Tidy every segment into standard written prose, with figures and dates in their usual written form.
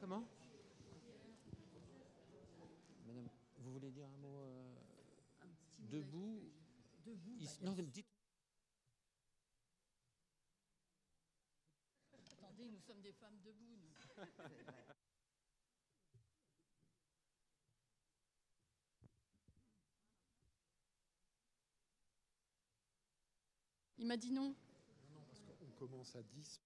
Comment? Madame, vous voulez dire un mot debout? Debout. Non, dites. Attendez, nous sommes des femmes debout, nous. Il m'a dit non. Non, parce qu'on commence à 10.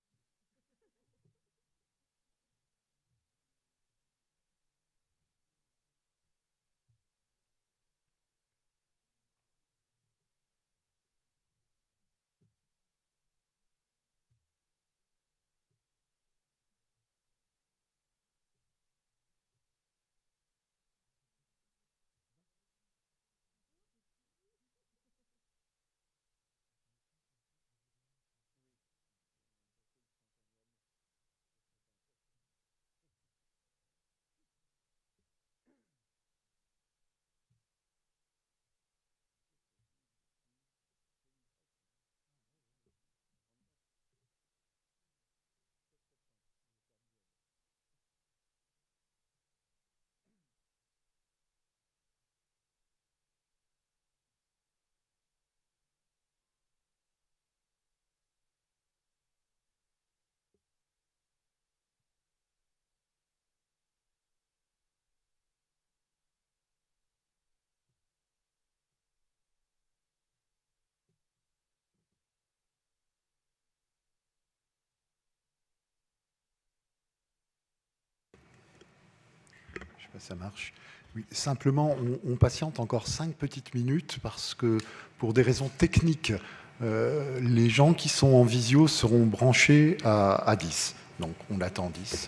Je sais pas si ça marche. Oui, simplement, on patiente encore 5 petites minutes parce que pour des raisons techniques, les gens qui sont en visio seront branchés à 10. Donc on attend 10.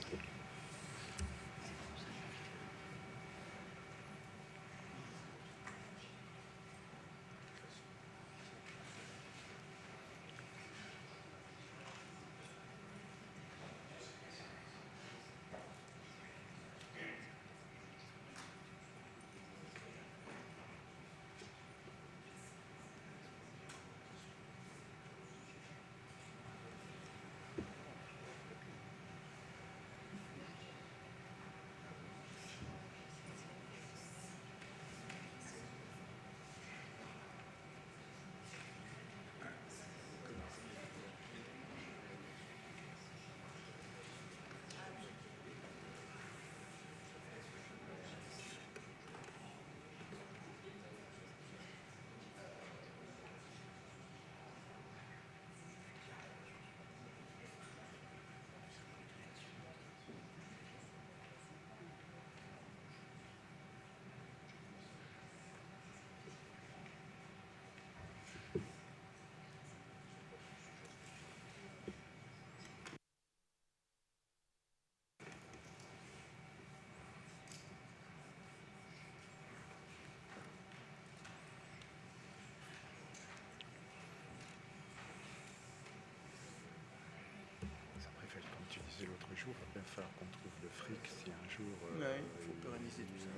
Comme tu disais l'autre jour, il va bien falloir qu'on trouve le fric si un jour. Il faut pérenniser tout ça.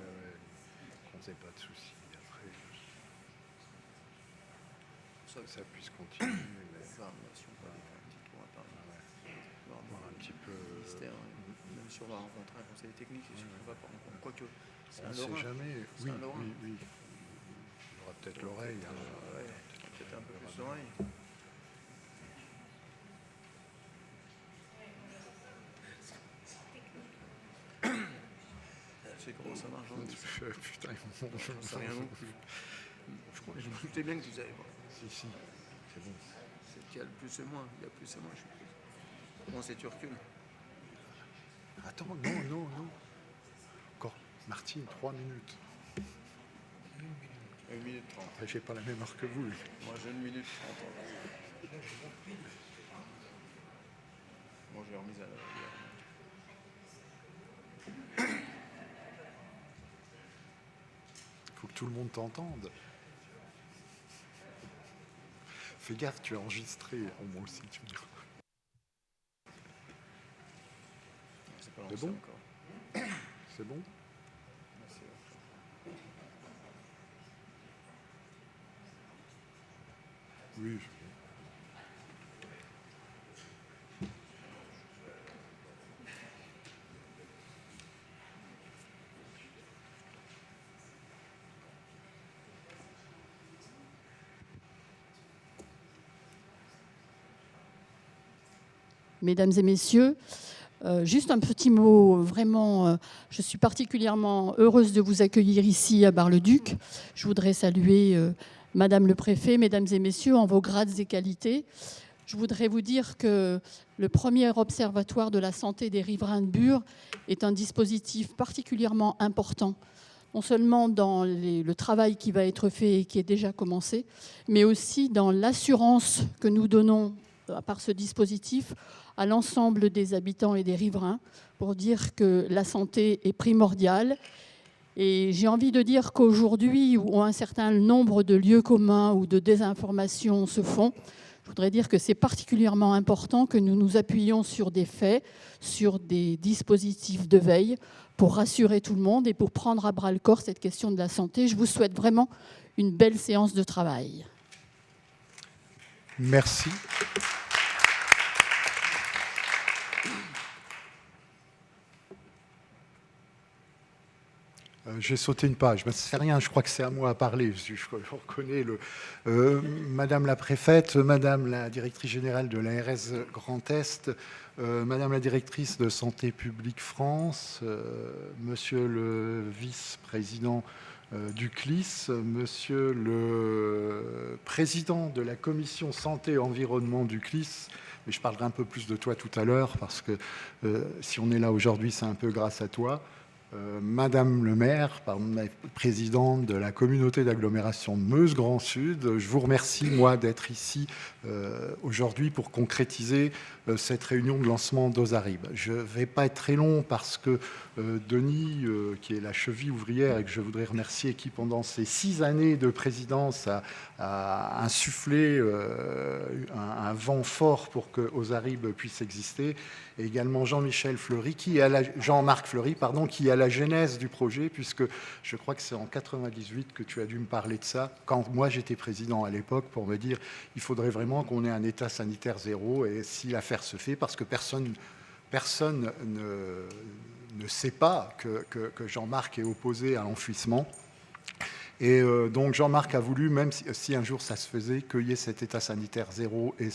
Qu'on n'ait pas de soucis après. Ça puisse continuer. Si on peut aller faire un petit tour à Paris. Voir un petit peu. Ministère, même si on va rencontrer un conseil technique, c'est sûr qu'on va pas rencontrer. Quoique, c'est On un ne sait Lorrain. jamais. C'est un Lorrain. Oui. Il y aura peut-être l'oreille. Peut-être un peu plus l'oreille. Tu sais comment ça marche, Putain, je sais rien non plus. Je me doutais bien que tu savais pas. Si, c'est bon. Il y a le plus et moins. Il y a plus et moins, je suppose. Bon, c'est tu recules. Attends, non. Encore, Martine, 3 minutes. 1 minute 30. Après, j'ai pas la même heure que vous. Moi, j'ai 1 minute 30. Moi, je l'ai remise à la. Faut que tout le monde t'entende. Fais gaffe, tu es enregistré. Moi aussi, tu me diras. C'est bon encore. C'est bon? Oui. mesdames et messieurs. Juste un petit mot, vraiment, je suis particulièrement heureuse de vous accueillir ici à Bar-le-Duc. Je voudrais saluer Madame le Préfet, mesdames et messieurs, en vos grades et qualités. Je voudrais vous dire que le premier observatoire de la santé des riverains de Bure est un dispositif particulièrement important, non seulement dans le travail qui va être fait et qui est déjà commencé, mais aussi dans l'assurance que nous donnons par ce dispositif à l'ensemble des habitants et des riverains pour dire que la santé est primordiale. Et j'ai envie de dire qu'aujourd'hui, où un certain nombre de lieux communs ou de désinformations se font, je voudrais dire que c'est particulièrement important que nous nous appuyions sur des faits, sur des dispositifs de veille pour rassurer tout le monde et pour prendre à bras-le-corps cette question de la santé. Je vous souhaite vraiment une belle séance de travail. Merci. J'ai sauté une page, mais c'est rien, je crois que c'est à moi à parler, je reconnais Madame la préfète, Madame la directrice générale de l'ARS Grand Est, Madame la directrice de Santé publique France, Monsieur le vice-président du CLIS, Monsieur le président de la commission santé et environnement du CLIS, mais je parlerai un peu plus de toi tout à l'heure, parce que si on est là aujourd'hui, c'est un peu grâce à toi. Madame le maire, présidente de la communauté d'agglomération Meuse Grand Sud, je vous remercie, moi, d'être ici aujourd'hui pour concrétiser cette réunion de lancement d'Ozarib. Je ne vais pas être très long parce que Denis, qui est la cheville ouvrière et que je voudrais remercier, qui pendant ces 6 années de présidence a insufflé un vent fort pour que Ozarib puisse exister, et également Jean-Marc Fleury, qui est à la genèse du projet, puisque je crois que c'est en 98 que tu as dû me parler de ça, quand moi j'étais président à l'époque, pour me dire il faudrait vraiment qu'on ait un état sanitaire zéro, et si l'affaire se fait, parce que personne ne sait pas que Jean-Marc est opposé à l'enfouissement. Et donc Jean-Marc a voulu, même si un jour ça se faisait, qu'il y ait cet état sanitaire zéro et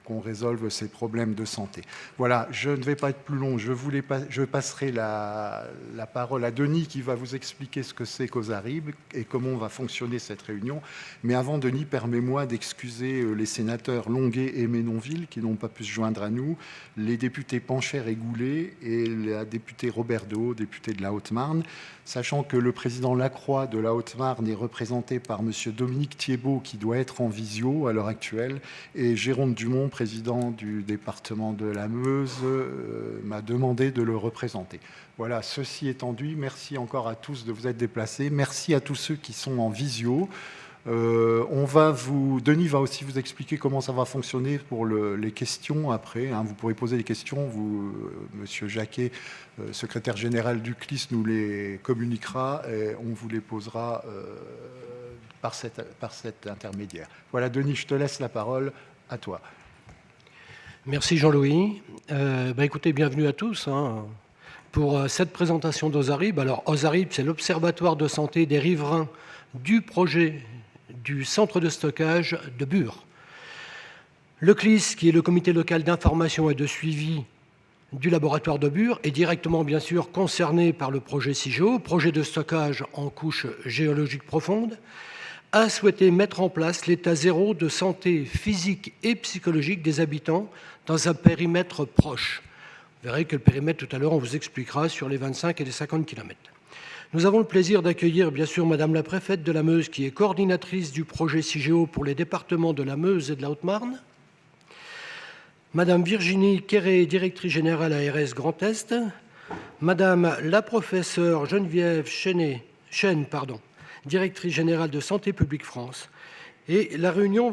qu'on résolve ces problèmes de santé. Voilà, je ne vais pas être plus long. Je passerai la parole à Denis qui va vous expliquer ce que c'est qu'Ozarib et comment va fonctionner cette réunion. Mais avant, Denis, permets-moi d'excuser les sénateurs Longuet et Ménonville qui n'ont pas pu se joindre à nous, les députés Pancher et Goulet et la députée Robert Dehaut, députée de la Haute-Marne, sachant que le président Lacroix de la Haute-Marne est représenté par M. Dominique Thiebaud, qui doit être en visio à l'heure actuelle, et Jérôme Dumont, président du département de la Meuse, m'a demandé de le représenter. Voilà, ceci étant dit, merci encore à tous de vous être déplacés. Merci à tous ceux qui sont en visio. Denis va aussi vous expliquer comment ça va fonctionner pour les questions après. Vous pourrez poser des questions. Monsieur Jacquet, secrétaire général du CLIS, nous les communiquera et on vous les posera par cet intermédiaire. Voilà, Denis, je te laisse la parole. À toi. Merci Jean-Louis. Écoutez, bienvenue à tous pour cette présentation d'Ozarib. Alors, Ozarib, c'est l'Observatoire de santé des riverains du projet du centre de stockage de Bure. Le CLIS, qui est le comité local d'information et de suivi du laboratoire de Bure, est directement, bien sûr, concerné par le projet CIGEO, projet de stockage en couche géologique profonde, a souhaité mettre en place l'état zéro de santé physique et psychologique des habitants dans un périmètre proche. Vous verrez que le périmètre, tout à l'heure, on vous expliquera sur les 25 et les 50 km. Nous avons le plaisir d'accueillir, bien sûr, Madame la préfète de la Meuse, qui est coordinatrice du projet CIGEO pour les départements de la Meuse et de la Haute-Marne, Madame Virginie Quéré, directrice générale ARS Grand Est, Madame la professeure Geneviève Chêne, directrice générale de Santé publique France. Et la réunion,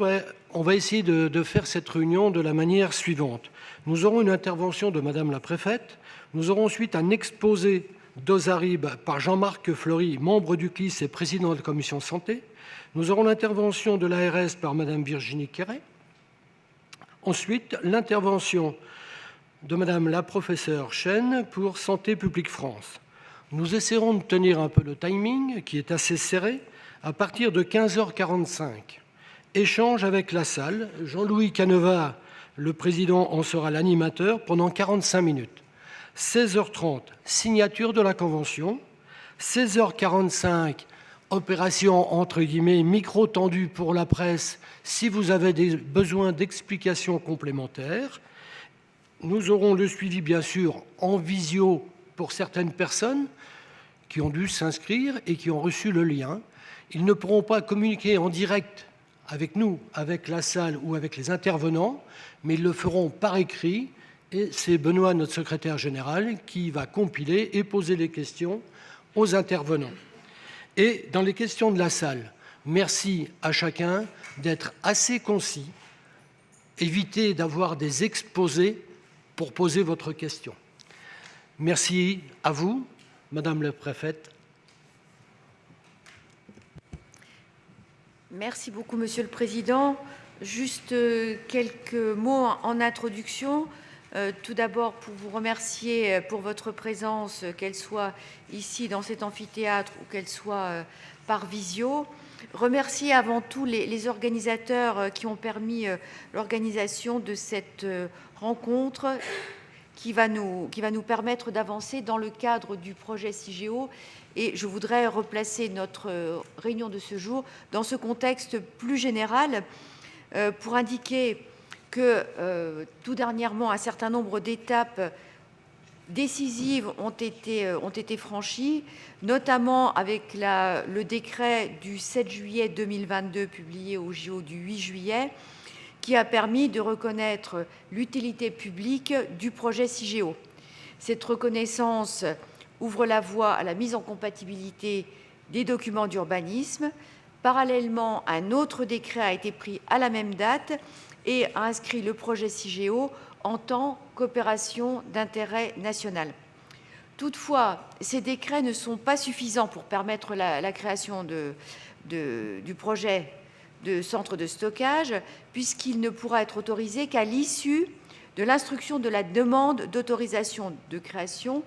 on va essayer de faire cette réunion de la manière suivante. Nous aurons une intervention de Madame la préfète, nous aurons ensuite un exposé d'Ozarib par Jean-Marc Fleury, membre du CLIS et président de la commission santé. Nous aurons l'intervention de l'ARS par Madame Virginie Quéré. Ensuite, l'intervention de Madame la professeure Chêne pour Santé publique France. Nous essaierons de tenir un peu le timing, qui est assez serré, à partir de 15h45. Échange avec la salle. Jean-Louis Caneva, Le président en sera l'animateur pendant 45 minutes. 16h30, signature de la convention. 16h45, opération entre guillemets micro tendu pour la presse si vous avez besoin d'explications complémentaires. Nous aurons le suivi bien sûr en visio pour certaines personnes qui ont dû s'inscrire et qui ont reçu le lien. Ils ne pourront pas communiquer en direct avec nous, avec la salle ou avec les intervenants, mais ils le feront par écrit. Et c'est Benoît, notre secrétaire général, qui va compiler et poser les questions aux intervenants. Et dans les questions de la salle, merci à chacun d'être assez concis. Évitez d'avoir des exposés pour poser votre question. Merci à vous, Madame la préfète. Merci beaucoup, Monsieur le Président. Juste quelques mots en introduction. Tout d'abord, pour vous remercier pour votre présence, qu'elle soit ici dans cet amphithéâtre ou qu'elle soit par visio. Remercier avant tout les organisateurs qui ont permis l'organisation de cette rencontre qui va nous permettre d'avancer dans le cadre du projet CIGEO. Et je voudrais replacer notre réunion de ce jour dans ce contexte plus général pour indiquer que tout dernièrement, un certain nombre d'étapes décisives ont été franchies, notamment avec le décret du 7 juillet 2022 publié au JO du 8 juillet, qui a permis de reconnaître l'utilité publique du projet CIGEO. Cette reconnaissance ouvre la voie à la mise en compatibilité des documents d'urbanisme. Parallèlement, un autre décret a été pris à la même date et a inscrit le projet CIGEO en tant qu'opération d'intérêt national. Toutefois, ces décrets ne sont pas suffisants pour permettre la création du projet de centre de stockage, puisqu'il ne pourra être autorisé qu'à l'issue de l'instruction de la demande d'autorisation de création,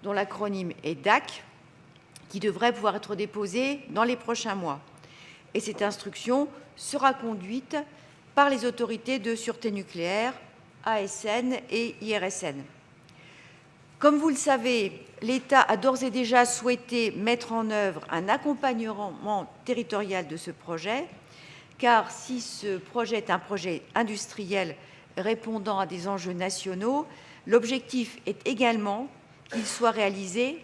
dont l'acronyme est DAC, qui devrait pouvoir être déposée dans les prochains mois. Et cette instruction sera conduite par les autorités de sûreté nucléaire, ASN et IRSN. Comme vous le savez, l'État a d'ores et déjà souhaité mettre en œuvre un accompagnement territorial de ce projet, car si ce projet est un projet industriel répondant à des enjeux nationaux, l'objectif est également qu'il soit réalisé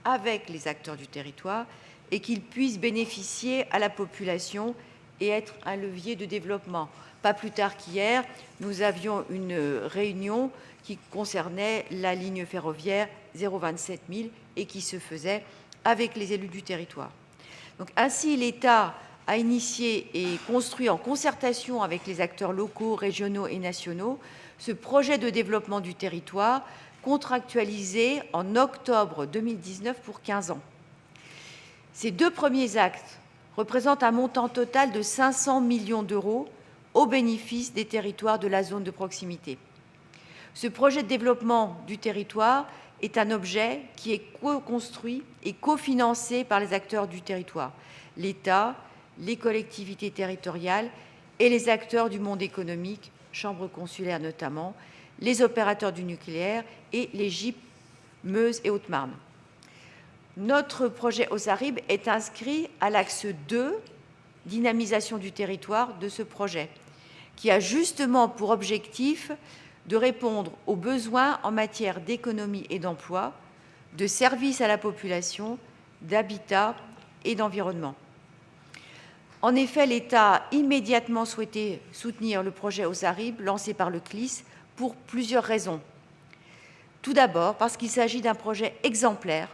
avec les acteurs du territoire et qu'il puisse bénéficier à la population et être un levier de développement. Pas plus tard qu'hier, nous avions une réunion qui concernait la ligne ferroviaire 027 000 et qui se faisait avec les élus du territoire. Donc, ainsi, l'État a initié et construit en concertation avec les acteurs locaux, régionaux et nationaux ce projet de développement du territoire contractualisé en octobre 2019 pour 15 ans. Ces deux premiers actes représentent un montant total de 500 millions d'euros au bénéfice des territoires de la zone de proximité. Ce projet de développement du territoire est un objet qui est co-construit et cofinancé par les acteurs du territoire, l'État, les collectivités territoriales et les acteurs du monde économique, chambres consulaires notamment, les opérateurs du nucléaire et les GIP Meuse et Haute-Marne. Notre projet OSARIB est inscrit à l'axe 2, dynamisation du territoire, de ce projet, qui a justement pour objectif de répondre aux besoins en matière d'économie et d'emploi, de services à la population, d'habitat et d'environnement. En effet, l'État a immédiatement souhaité soutenir le projet OSARIB lancé par le CLIS pour plusieurs raisons. Tout d'abord, parce qu'il s'agit d'un projet exemplaire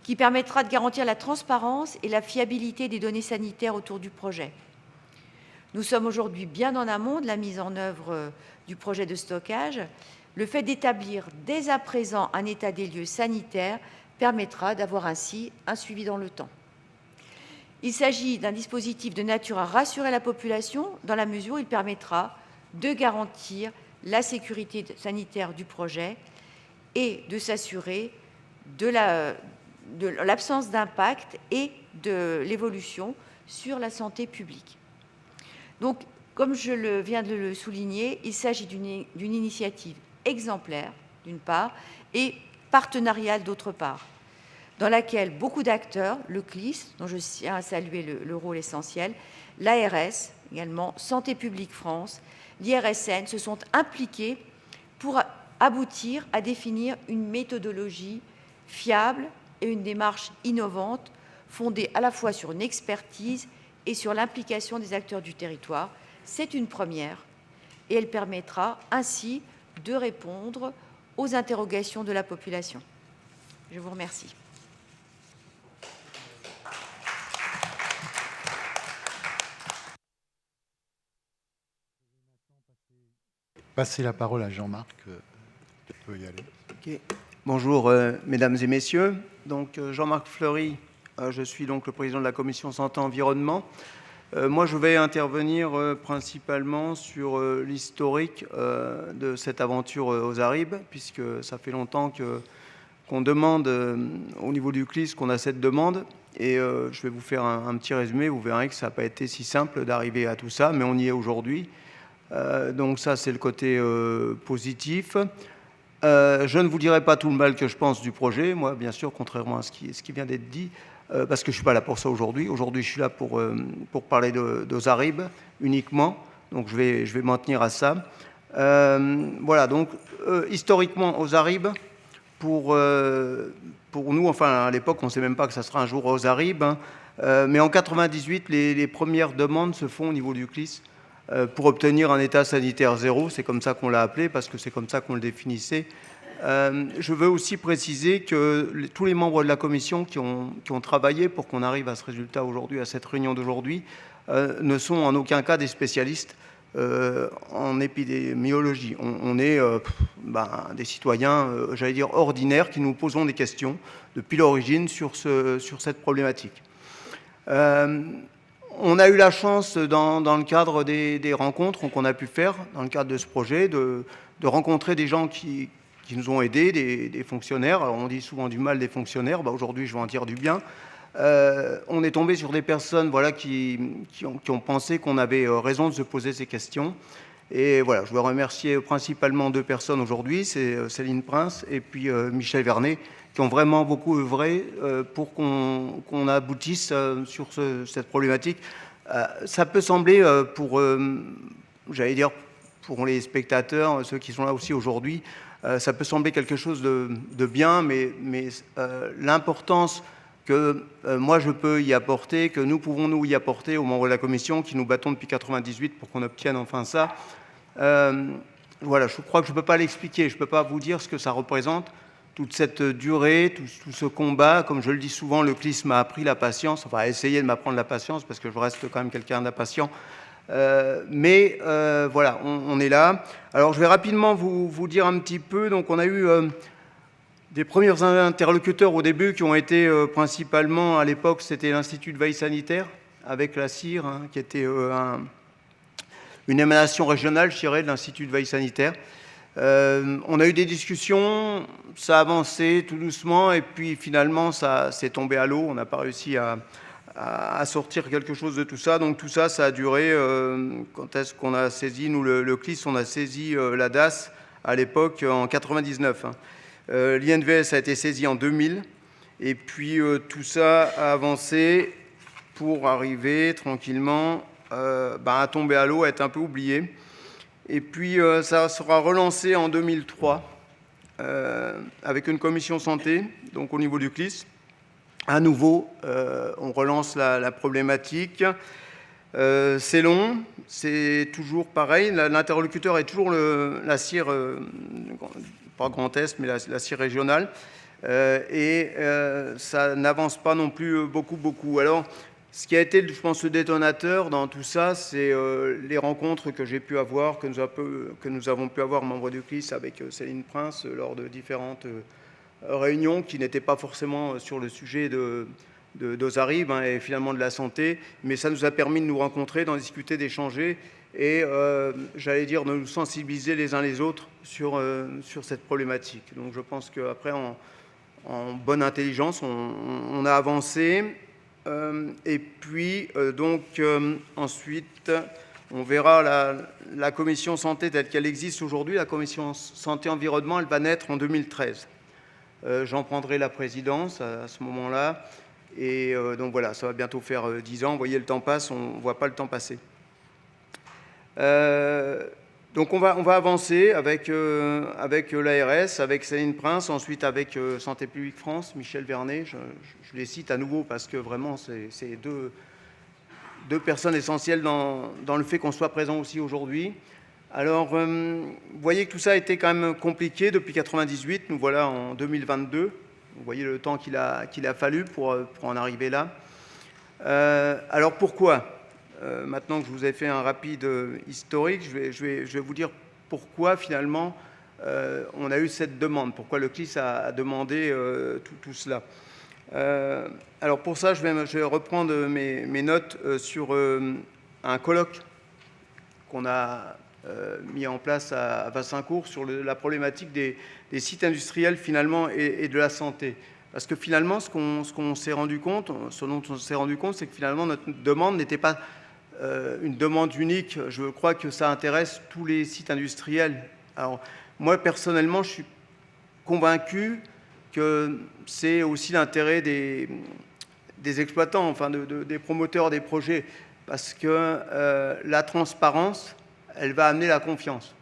qui permettra de garantir la transparence et la fiabilité des données sanitaires autour du projet. Nous sommes aujourd'hui bien en amont de la mise en œuvre du projet de stockage. Le fait d'établir dès à présent un état des lieux sanitaires permettra d'avoir ainsi un suivi dans le temps. Il s'agit d'un dispositif de nature à rassurer la population dans la mesure où il permettra de garantir la sécurité sanitaire du projet et de s'assurer de l'absence d'impact et de l'évolution sur la santé publique. Donc, Comme je viens de le souligner, il s'agit d'une initiative exemplaire, d'une part, et partenariale, d'autre part, dans laquelle beaucoup d'acteurs, le CLIS, dont je tiens à saluer le rôle essentiel, l'ARS également, Santé publique France, l'IRSN, se sont impliqués pour aboutir à définir une méthodologie fiable et une démarche innovante fondée à la fois sur une expertise et sur l'implication des acteurs du territoire. C'est une première et elle permettra ainsi de répondre aux interrogations de la population. Je vous remercie. Passer la parole à Jean-Marc. Tu peux y aller. Okay. Bonjour, mesdames et messieurs. Donc, Jean-Marc Fleury, je suis donc le président de la commission santé-environnement. Moi, je vais intervenir principalement sur l'historique de cette aventure aux Zaribes, puisque ça fait longtemps qu'on demande au niveau du CLIS qu'on a cette demande. Et je vais vous faire un petit résumé. Vous verrez que ça n'a pas été si simple d'arriver à tout ça, mais on y est aujourd'hui. Donc ça, c'est le côté positif. Je ne vous dirai pas tout le mal que je pense du projet, moi, bien sûr, contrairement à ce qui vient d'être dit, parce que je ne suis pas là pour ça aujourd'hui. Aujourd'hui, je suis là pour parler d'aux Zaribes uniquement, donc je vais m'en tenir à ça. Voilà, donc historiquement, aux Zaribes, pour nous, enfin à l'époque, on ne sait même pas que ça sera un jour aux Zaribes, hein, mais en 98, les premières demandes se font au niveau du CLIS pour obtenir un état sanitaire zéro, c'est comme ça qu'on l'a appelé, parce que c'est comme ça qu'on le définissait. Je veux aussi préciser que tous les membres de la commission qui ont travaillé pour qu'on arrive à ce résultat aujourd'hui, à cette réunion d'aujourd'hui, ne sont en aucun cas des spécialistes en épidémiologie. On est des citoyens, j'allais dire, ordinaires, qui nous posons des questions depuis l'origine sur cette problématique. On a eu la chance, dans le cadre des rencontres qu'on a pu faire, dans le cadre de ce projet, de rencontrer des gens qui nous ont aidés, des fonctionnaires. Alors on dit souvent du mal des fonctionnaires, aujourd'hui je vais en dire du bien. On est tombé sur des personnes qui ont pensé qu'on avait raison de se poser ces questions. Et voilà, je veux remercier principalement deux personnes aujourd'hui, c'est Céline Prince et puis Michel Vernet, qui ont vraiment beaucoup œuvré pour qu'on aboutisse sur cette problématique. Ça peut sembler, j'allais dire, pour les spectateurs, ceux qui sont là aussi aujourd'hui, ça peut sembler quelque chose de bien, mais l'importance que moi je peux y apporter, que nous pouvons nous y apporter aux membres de la commission qui nous battons depuis 98 pour qu'on obtienne enfin ça. Voilà, je crois que je ne peux pas l'expliquer, je ne peux pas vous dire ce que ça représente, toute cette durée, tout ce combat. Comme je le dis souvent, le CLIS m'a appris la patience, enfin a essayé de m'apprendre la patience parce que je reste quand même quelqu'un d'impatient. Mais voilà, on est là. Alors je vais rapidement vous dire un petit peu. Donc on a eu des premiers interlocuteurs au début qui ont été principalement, à l'époque, c'était l'Institut de veille sanitaire avec la CIR, hein, qui était une émanation régionale, je dirais, de l'Institut de veille sanitaire. On a eu des discussions, ça a avancé tout doucement et puis finalement ça s'est tombé à l'eau. On n'a pas réussi à sortir quelque chose de tout ça. Donc tout ça, ça a duré. Quand est-ce qu'on a saisi, nous, le CLIS, on a saisi la DAS à l'époque en 99. Hein. L'INVS a été saisi en 2000 et puis tout ça a avancé pour arriver tranquillement à tomber à l'eau, à être un peu oublié. Et puis, ça sera relancé en 2003 avec une commission santé, donc au niveau du CLIS. À nouveau, on relance la problématique. C'est long, c'est toujours pareil. L'interlocuteur est toujours la CIR, pas Grand Est, mais la CIR régionale. Et ça n'avance pas non plus beaucoup. Alors, ce qui a été, je pense, le détonateur dans tout ça, c'est les rencontres que j'ai pu avoir, que nous avons pu avoir, membres du CLIS, avec Céline Prince, lors de différentes réunions qui n'étaient pas forcément sur le sujet d'aux Zaribes et finalement de la santé, mais ça nous a permis de nous rencontrer, d'en discuter, d'échanger et, j'allais dire, de nous sensibiliser les uns les autres sur cette problématique. Donc je pense qu'après, en bonne intelligence, on a avancé. Et puis, ensuite, On verra la commission santé telle qu'elle existe aujourd'hui. La commission santé-environnement, elle va naître en 2013. J'en prendrai la présidence à ce moment-là. Et donc voilà, ça va bientôt faire 10 ans. Vous voyez, le temps passe, on ne voit pas le temps passer. Donc on va avancer avec l'ARS, avec Céline Prince, ensuite avec Santé publique France, Michel Vernet. Je les cite à nouveau parce que vraiment, c'est deux personnes essentielles dans le fait qu'on soit présent aussi aujourd'hui. Alors, vous voyez que tout ça a été quand même compliqué depuis 1998. Nous voilà en 2022. Vous voyez le temps qu'il a fallu pour en arriver là. Alors, pourquoi ? Maintenant que je vous ai fait un rapide historique, je vais vous dire pourquoi, finalement, on a eu cette demande, pourquoi le CLIS a demandé tout cela. Alors, pour ça, je vais reprendre mes notes sur un colloque qu'on a mis en place à Vassincourt sur la problématique des sites industriels finalement et de la santé. Parce que finalement, ce dont on s'est rendu compte, c'est que finalement notre demande n'était pas une demande unique. Je crois que ça intéresse tous les sites industriels. Alors moi personnellement, je suis convaincu que c'est aussi l'intérêt des exploitants, enfin des promoteurs des projets, parce que la transparence, elle va amener la confiance.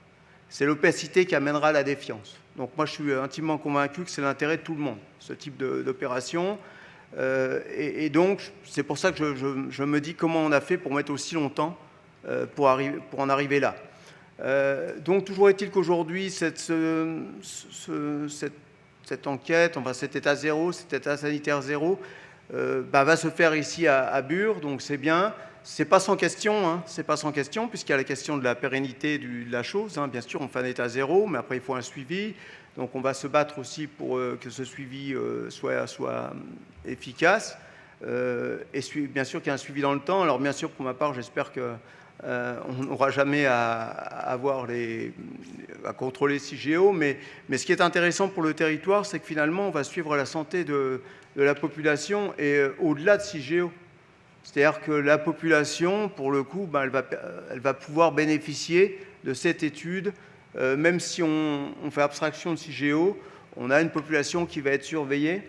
C'est l'opacité qui amènera la défiance. Donc moi, je suis intimement convaincu que c'est l'intérêt de tout le monde, ce type d'opération. Et donc, c'est pour ça que je me dis comment on a fait pour mettre aussi longtemps pour en arriver là. Donc, toujours est-il qu'aujourd'hui, cette enquête, enfin cet état zéro, cet état sanitaire zéro, va se faire ici à Bure, donc c'est bien. C'est pas sans question, hein, c'est pas sans question, puisqu'il y a la question de la pérennité de la chose. Hein. Bien sûr, on fait un état zéro, mais après il faut un suivi. Donc on va se battre aussi pour que ce suivi soit efficace. Et bien sûr qu'il y a un suivi dans le temps. Alors bien sûr, pour ma part, j'espère qu'on n'aura jamais à contrôler CIGEO. Mais ce qui est intéressant pour le territoire, c'est que finalement, on va suivre la santé de la population et au-delà de CIGEO. C'est-à-dire que la population, pour le coup, elle va pouvoir bénéficier de cette étude. Même si on fait abstraction de CIGEO, on a une population qui va être surveillée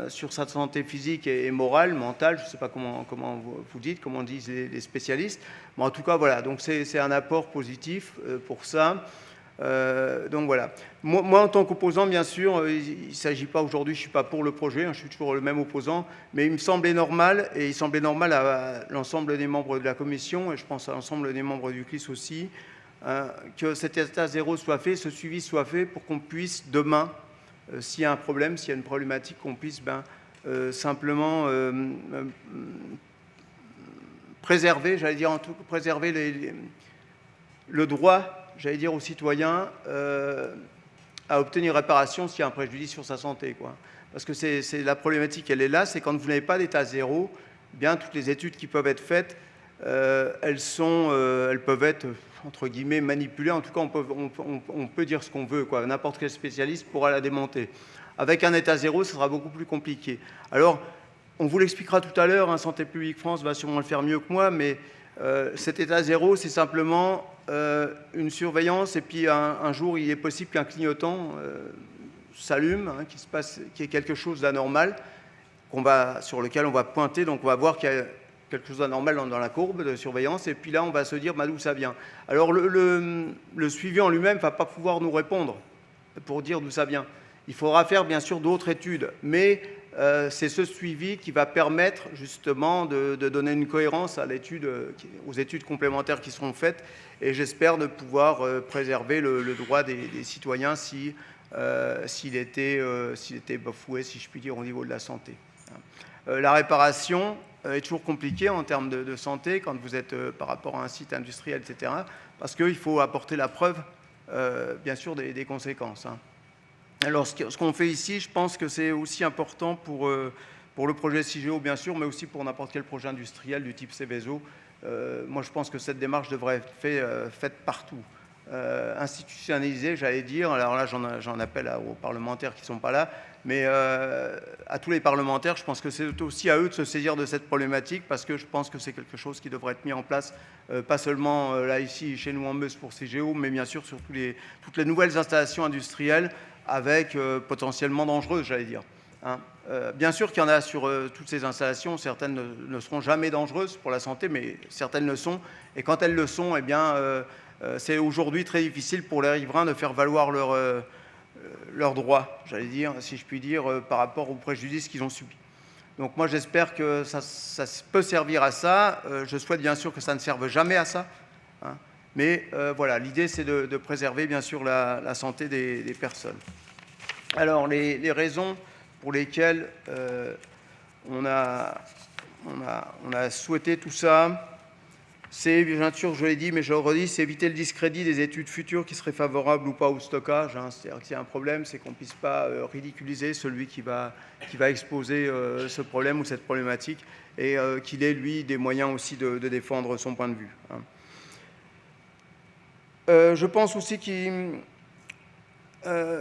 sur sa santé physique et morale, mentale, je ne sais pas comment vous dites, comment disent les spécialistes. Mais en tout cas, voilà, donc c'est un apport positif pour ça. Donc voilà. Moi, en tant qu'opposant, bien sûr, il ne s'agit pas aujourd'hui, je ne suis pas pour le projet, hein, je suis toujours le même opposant, mais il me semblait normal, et il semblait normal à l'ensemble des membres de la commission, et je pense à l'ensemble des membres du CLIS aussi, que cet état zéro soit fait, ce suivi soit fait pour qu'on puisse demain, s'il y a un problème, s'il y a une problématique, qu'on puisse simplement préserver, j'allais dire, préserver le droit, j'allais dire, aux citoyens à obtenir réparation s'il y a un préjudice sur sa santé, quoi. Parce que c'est la problématique, elle est là, c'est quand vous n'avez pas d'état zéro, bien toutes les études qui peuvent être faites, elles peuvent être entre guillemets manipulées. En tout cas, on peut dire ce qu'on veut, quoi. N'importe quel spécialiste pourra la démonter. Avec un état zéro, ce sera beaucoup plus compliqué. Alors, on vous l'expliquera tout à l'heure, hein, Santé publique France va sûrement le faire mieux que moi, mais cet état zéro, c'est simplement une surveillance, et puis un jour, il est possible qu'un clignotant s'allume, hein, qu'il y ait quelque chose d'anormal sur lequel on va pointer, donc on va voir qu'il y a quelque chose d'anormal dans la courbe de surveillance, et puis là, on va se dire d'où ça vient. Alors, le suivi en lui-même ne va pas pouvoir nous répondre pour dire d'où ça vient. Il faudra faire, bien sûr, d'autres études, mais c'est ce suivi qui va permettre, justement, de donner une cohérence aux études complémentaires qui seront faites, et j'espère de pouvoir préserver le droit des citoyens s'il était bafoué, si je puis dire, au niveau de la santé. La réparation est toujours compliquée en termes de santé quand vous êtes par rapport à un site industriel, etc. Parce qu'il faut apporter la preuve, bien sûr, des conséquences. Hein. Alors, ce qu'on fait ici, je pense que c'est aussi important pour le projet CIGEO, bien sûr, mais aussi pour n'importe quel projet industriel du type Seveso. Moi, je pense que cette démarche devrait être faite partout. Institutionnalisée, j'allais dire. Alors là, j'en appelle aux parlementaires qui ne sont pas là. mais à tous les parlementaires, je pense que c'est aussi à eux de se saisir de cette problématique, parce que je pense que c'est quelque chose qui devrait être mis en place, pas seulement là ici chez nous en Meuse pour CGO, mais bien sûr sur toutes les nouvelles installations industrielles, avec potentiellement dangereuses, j'allais dire. Hein. Bien sûr qu'il y en a sur toutes ces installations, certaines ne seront jamais dangereuses pour la santé, mais certaines le sont, et quand elles le sont, eh bien, c'est aujourd'hui très difficile pour les riverains de faire valoir leurs droits, j'allais dire, si je puis dire, par rapport aux préjudices qu'ils ont subis. Donc moi j'espère que ça peut servir à ça. Je souhaite bien sûr que ça ne serve jamais à ça. Hein. Mais voilà, l'idée c'est de préserver bien sûr la santé des personnes. Alors les raisons pour lesquelles on a souhaité tout ça, c'est, bien sûr, je l'ai dit, mais je le redis, c'est éviter le discrédit des études futures qui seraient favorables ou pas au stockage. Hein. C'est-à-dire qu'il y a un problème, c'est qu'on ne puisse pas ridiculiser celui qui va exposer ce problème ou cette problématique, et qu'il ait, lui, des moyens aussi de défendre son point de vue. Hein. Je pense aussi qu'il...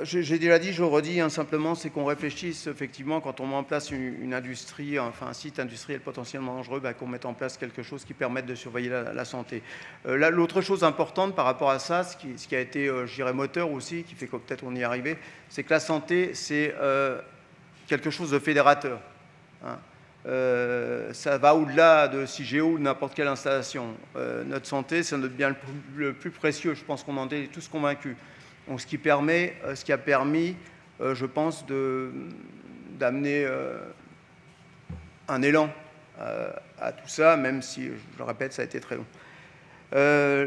j'ai déjà dit, je le redis, hein, simplement, c'est qu'on réfléchisse effectivement quand on met en place une industrie, enfin un site industriel potentiellement dangereux, qu'on mette en place quelque chose qui permette de surveiller la santé. L'autre chose importante par rapport à ça, ce qui a été, je dirais, moteur aussi, qui fait que peut-être on y est arrivé, c'est que la santé, c'est quelque chose de fédérateur. Hein. Ça va au-delà de CIGEO ou de n'importe quelle installation. Notre santé, c'est notre bien le plus précieux, je pense qu'on en est tous convaincus. Donc, ce qui a permis, je pense, d'amener un élan à tout ça, même si, je le répète, ça a été très long.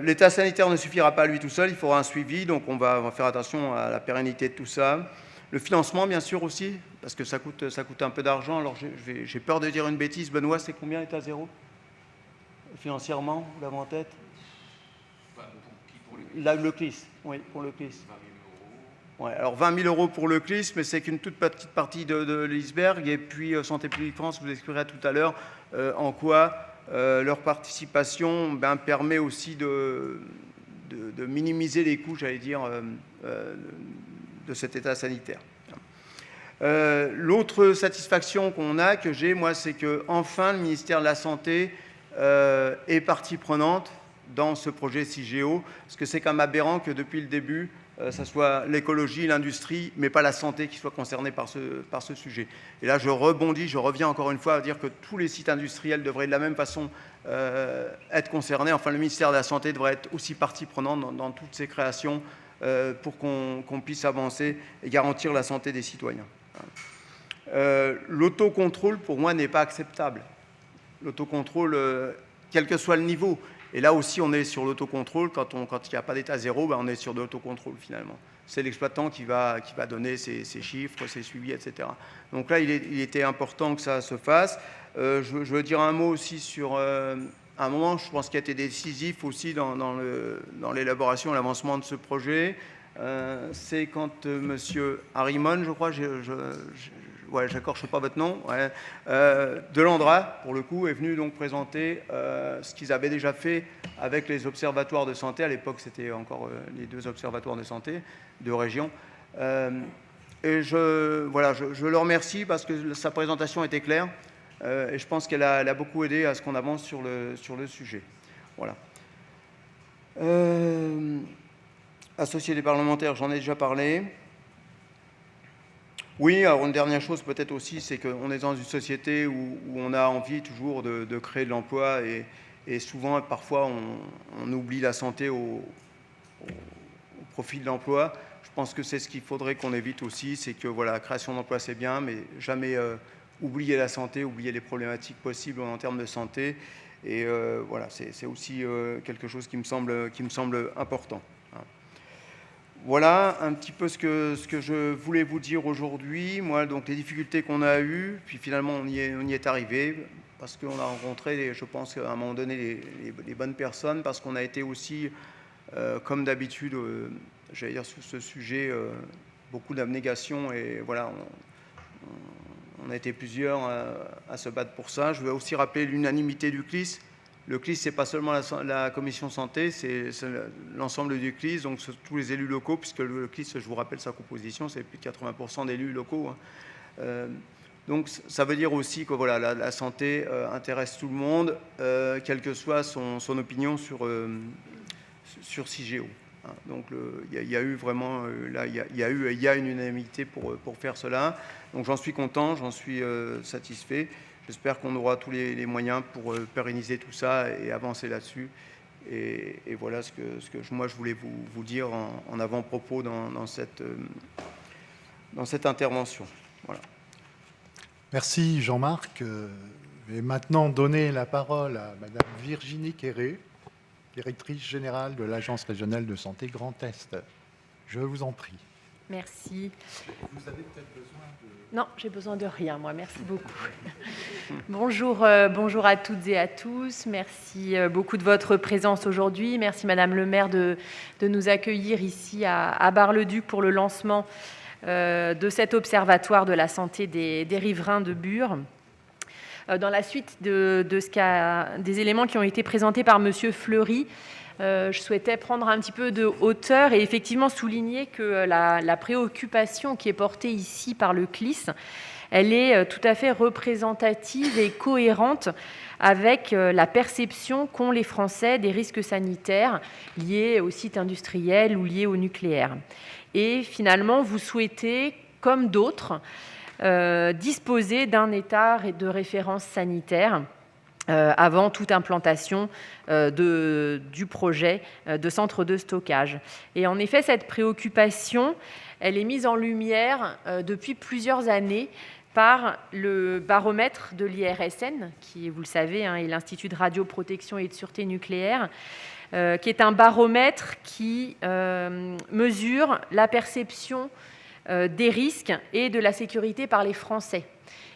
L'état sanitaire ne suffira pas à lui tout seul, il faudra un suivi, donc on va faire attention à la pérennité de tout ça. Le financement, bien sûr, aussi, parce que ça coûte un peu d'argent. Alors, j'ai peur de dire une bêtise. Benoît, c'est combien l'état zéro financièrement, vous l'avez en tête? Le CLIS, oui, pour le CLIS. 20 000 €. Ouais, alors 20 000 € pour le CLIS, mais c'est qu'une toute petite partie de l'iceberg. Et puis Santé publique France vous expliquera tout à l'heure en quoi leur participation permet aussi de minimiser les coûts, j'allais dire, de cet état sanitaire. L'autre satisfaction que j'ai, moi, c'est qu'enfin le ministère de la Santé est partie prenante dans ce projet CIGEO, parce que c'est quand même aberrant que depuis le début, ça soit l'écologie, l'industrie, mais pas la santé qui soit concernée par ce sujet. Et là, je reviens encore une fois à dire que tous les sites industriels devraient de la même façon être concernés. Enfin, le ministère de la Santé devrait être aussi partie prenante dans toutes ces créations pour qu'on puisse avancer et garantir la santé des citoyens. L'autocontrôle, pour moi, n'est pas acceptable. L'autocontrôle, quel que soit le niveau. Et là aussi, on est sur l'autocontrôle. Quand il n'y a pas d'état zéro, on est sur de l'autocontrôle finalement. C'est l'exploitant qui va donner ses chiffres, ses suivis, etc. Donc là, il était important que ça se fasse. Je veux dire un mot aussi sur un moment, je pense, qui a été décisif aussi dans l'élaboration et l'avancement de ce projet. C'est quand M. Harimon, je crois, j'écorche pas votre nom, de l'Andra, pour le coup, est venu donc présenter ce qu'ils avaient déjà fait avec les observatoires de santé. À l'époque, c'était encore les 2 observatoires de santé de région. Et je le remercie parce que sa présentation était claire et je pense qu'elle a beaucoup aidé à ce qu'on avance sur le sujet. Voilà. Associer les parlementaires, j'en ai déjà parlé. Oui, alors une dernière chose peut-être aussi, c'est qu'on est dans une société où on a envie toujours de créer de l'emploi et souvent, parfois, on oublie la santé au profit de l'emploi. Je pense que c'est ce qu'il faudrait qu'on évite aussi, c'est que voilà, la création d'emplois c'est bien, mais jamais oublier la santé, oublier les problématiques possibles en termes de santé. Et voilà, c'est aussi quelque chose qui me semble important. Voilà un petit peu ce que je voulais vous dire aujourd'hui. Moi, donc les difficultés qu'on a eues, puis finalement on y est arrivé, parce qu'on a rencontré, je pense, à un moment donné, les bonnes personnes, parce qu'on a été aussi, comme d'habitude, j'allais dire sur ce sujet, beaucoup d'abnégation, et voilà, on a été plusieurs à se battre pour ça. Je vais aussi rappeler l'unanimité du CLIS, le CLIS, ce n'est pas seulement la commission santé, c'est l'ensemble du CLIS, donc tous les élus locaux, puisque le CLIS, je vous rappelle sa composition, c'est plus de 80% d'élus locaux. Donc ça veut dire aussi que voilà, la santé intéresse tout le monde, quelle que soit son opinion sur CIGEO. Donc il y a eu vraiment, là, il y a une unanimité pour faire cela. Donc j'en suis content, j'en suis satisfait. J'espère qu'on aura tous les moyens pour pérenniser tout ça et avancer là-dessus. Et voilà ce que moi je voulais vous dire en avant-propos dans cette intervention. Voilà. Merci Jean-Marc. Je vais maintenant donner la parole à Madame Virginie Quéré, directrice générale de l'Agence régionale de santé Grand Est. Je vous en prie. Merci. Vous avez peut-être besoin de... Non, j'ai besoin de rien, moi. Merci beaucoup. Bonjour, bonjour à toutes et à tous. Merci beaucoup de votre présence aujourd'hui. Merci, Madame le maire, de nous accueillir ici à Bar-le-Duc pour le lancement de cet observatoire de la santé des riverains de Bure. Dans la suite des éléments qui ont été présentés par Monsieur Fleury, je souhaitais prendre un petit peu de hauteur et effectivement souligner que la préoccupation qui est portée ici par le CLIS, elle est tout à fait représentative et cohérente avec la perception qu'ont les Français des risques sanitaires liés aux sites industriels ou liés au nucléaire. Et finalement, vous souhaitez, comme d'autres, disposer d'un état de référence sanitaire avant toute implantation du projet de centre de stockage. Et en effet, cette préoccupation, elle est mise en lumière depuis plusieurs années par le baromètre de l'IRSN, qui, vous le savez, est l'Institut de radioprotection et de sûreté nucléaire, qui est un baromètre qui mesure la perception des risques et de la sécurité par les Français.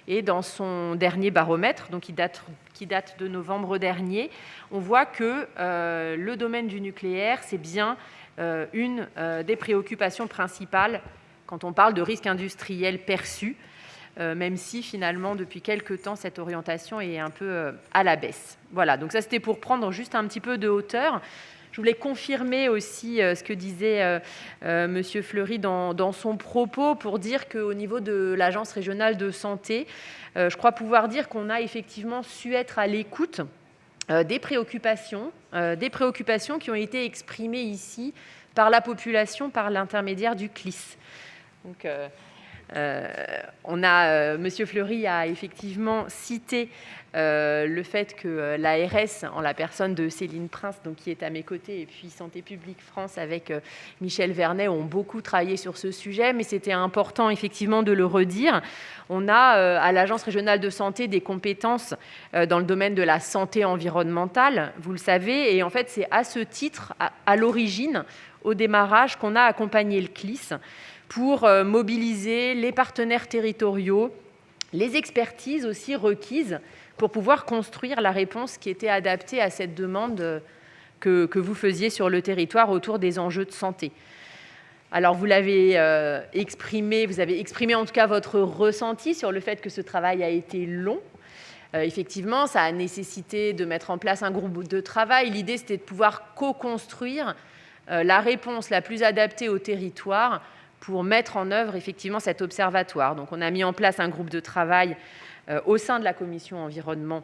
Et dans son dernier baromètre, donc qui date de novembre dernier, on voit que le domaine du nucléaire, c'est bien une des préoccupations principales quand on parle de risques industriels perçus, même si finalement, depuis quelques temps, cette orientation est un peu à la baisse. Voilà, donc ça c'était pour prendre juste un petit peu de hauteur. Je voulais confirmer aussi ce que disait M. Fleury dans son propos pour dire qu'au niveau de l'Agence régionale de santé, je crois pouvoir dire qu'on a effectivement su être à l'écoute des préoccupations qui ont été exprimées ici par la population par l'intermédiaire du CLIS. Donc, M. Fleury a effectivement cité le fait que l'ARS, en la personne de Céline Prince, donc, qui est à mes côtés, et puis Santé publique France avec Michel Vernet, ont beaucoup travaillé sur ce sujet, mais c'était important effectivement de le redire. On a à l'Agence régionale de santé des compétences dans le domaine de la santé environnementale, vous le savez, et en fait c'est à ce titre, à l'origine, au démarrage, qu'on a accompagné le CLIS pour mobiliser les partenaires territoriaux, les expertises aussi requises pour pouvoir construire la réponse qui était adaptée à cette demande que vous faisiez sur le territoire autour des enjeux de santé. Alors vous l'avez exprimé, vous avez exprimé en tout cas votre ressenti sur le fait que ce travail a été long. Effectivement, ça a nécessité de mettre en place un groupe de travail. L'idée, c'était de pouvoir co-construire la réponse la plus adaptée au territoire pour mettre en œuvre effectivement cet observatoire. Donc on a mis en place un groupe de travail au sein de la commission environnement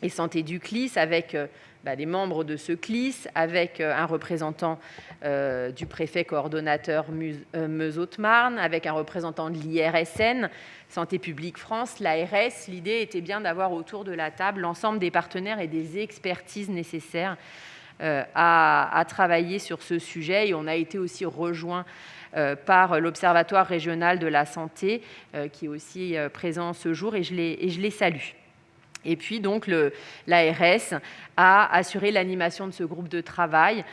et santé du CLIS avec des membres de ce CLIS, avec un représentant du préfet coordonnateur Meuse-Haute-Marne, avec un représentant de l'IRSN, Santé publique France, l'ARS. L'idée était bien d'avoir autour de la table l'ensemble des partenaires et des expertises nécessaires à travailler sur ce sujet. Et on a été aussi rejoint par l'Observatoire régional de la santé, qui est aussi présent ce jour, et je les salue. Et puis donc l'ARS a assuré l'animation de ce groupe de travail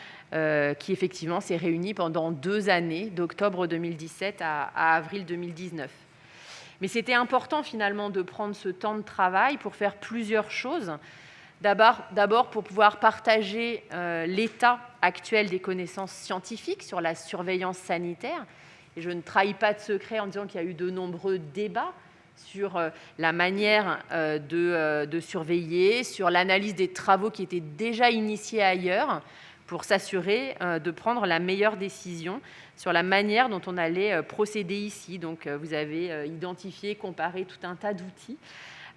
qui effectivement s'est réuni pendant 2 années, d'octobre 2017 à avril 2019. Mais c'était important finalement de prendre ce temps de travail pour faire plusieurs choses. D'abord pour pouvoir partager l'état actuel des connaissances scientifiques sur la surveillance sanitaire. Et je ne trahis pas de secret en disant qu'il y a eu de nombreux débats sur la manière de surveiller, sur l'analyse des travaux qui étaient déjà initiés ailleurs, pour s'assurer de prendre la meilleure décision sur la manière dont on allait procéder ici. Donc, vous avez identifié, comparé tout un tas d'outils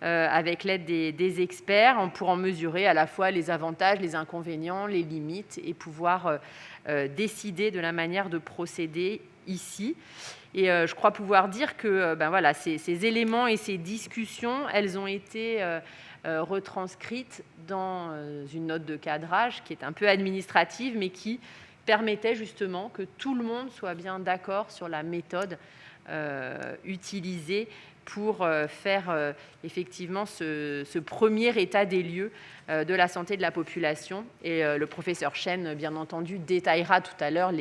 avec l'aide des experts pour en mesurer à la fois les avantages, les inconvénients, les limites et pouvoir décider de la manière de procéder ici. Et je crois pouvoir dire que voilà, ces éléments et ces discussions, elles ont été retranscrites dans une note de cadrage qui est un peu administrative, mais qui permettait justement que tout le monde soit bien d'accord sur la méthode utilisée pour faire effectivement ce premier état des lieux de la santé de la population. Et le professeur Chen, bien entendu, détaillera tout à l'heure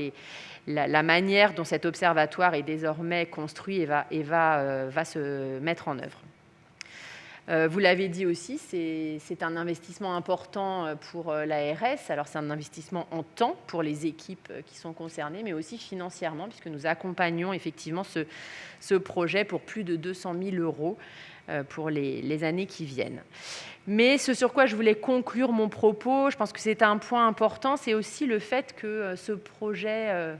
la manière dont cet observatoire est désormais construit et va se mettre en œuvre. Vous l'avez dit aussi, c'est un investissement important pour l'ARS. Alors, c'est un investissement en temps pour les équipes qui sont concernées, mais aussi financièrement, puisque nous accompagnons effectivement ce projet pour plus de 200 000 € pour les années qui viennent. Mais ce sur quoi je voulais conclure mon propos, je pense que c'est un point important, c'est aussi le fait que ce projet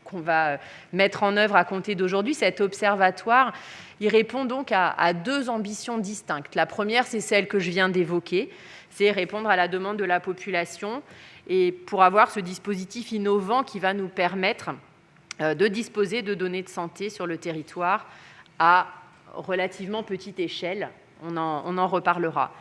qu'on va mettre en œuvre à compter d'aujourd'hui, cet observatoire, il répond donc à deux ambitions distinctes. La première, c'est celle que je viens d'évoquer, c'est répondre à la demande de la population et pour avoir ce dispositif innovant qui va nous permettre de disposer de données de santé sur le territoire à relativement petite échelle. On en reparlera.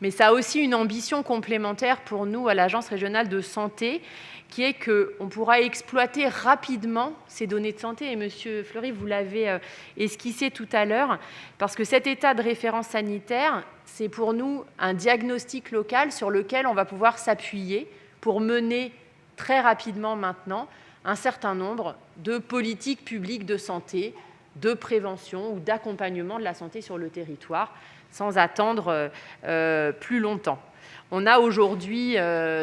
Mais ça a aussi une ambition complémentaire pour nous à l'Agence régionale de santé, qui est qu'on pourra exploiter rapidement ces données de santé. Et Monsieur Fleury, vous l'avez esquissé tout à l'heure, parce que cet état de référence sanitaire, c'est pour nous un diagnostic local sur lequel on va pouvoir s'appuyer pour mener très rapidement maintenant un certain nombre de politiques publiques de santé, de prévention ou d'accompagnement de la santé sur le territoire, sans attendre plus longtemps. On a aujourd'hui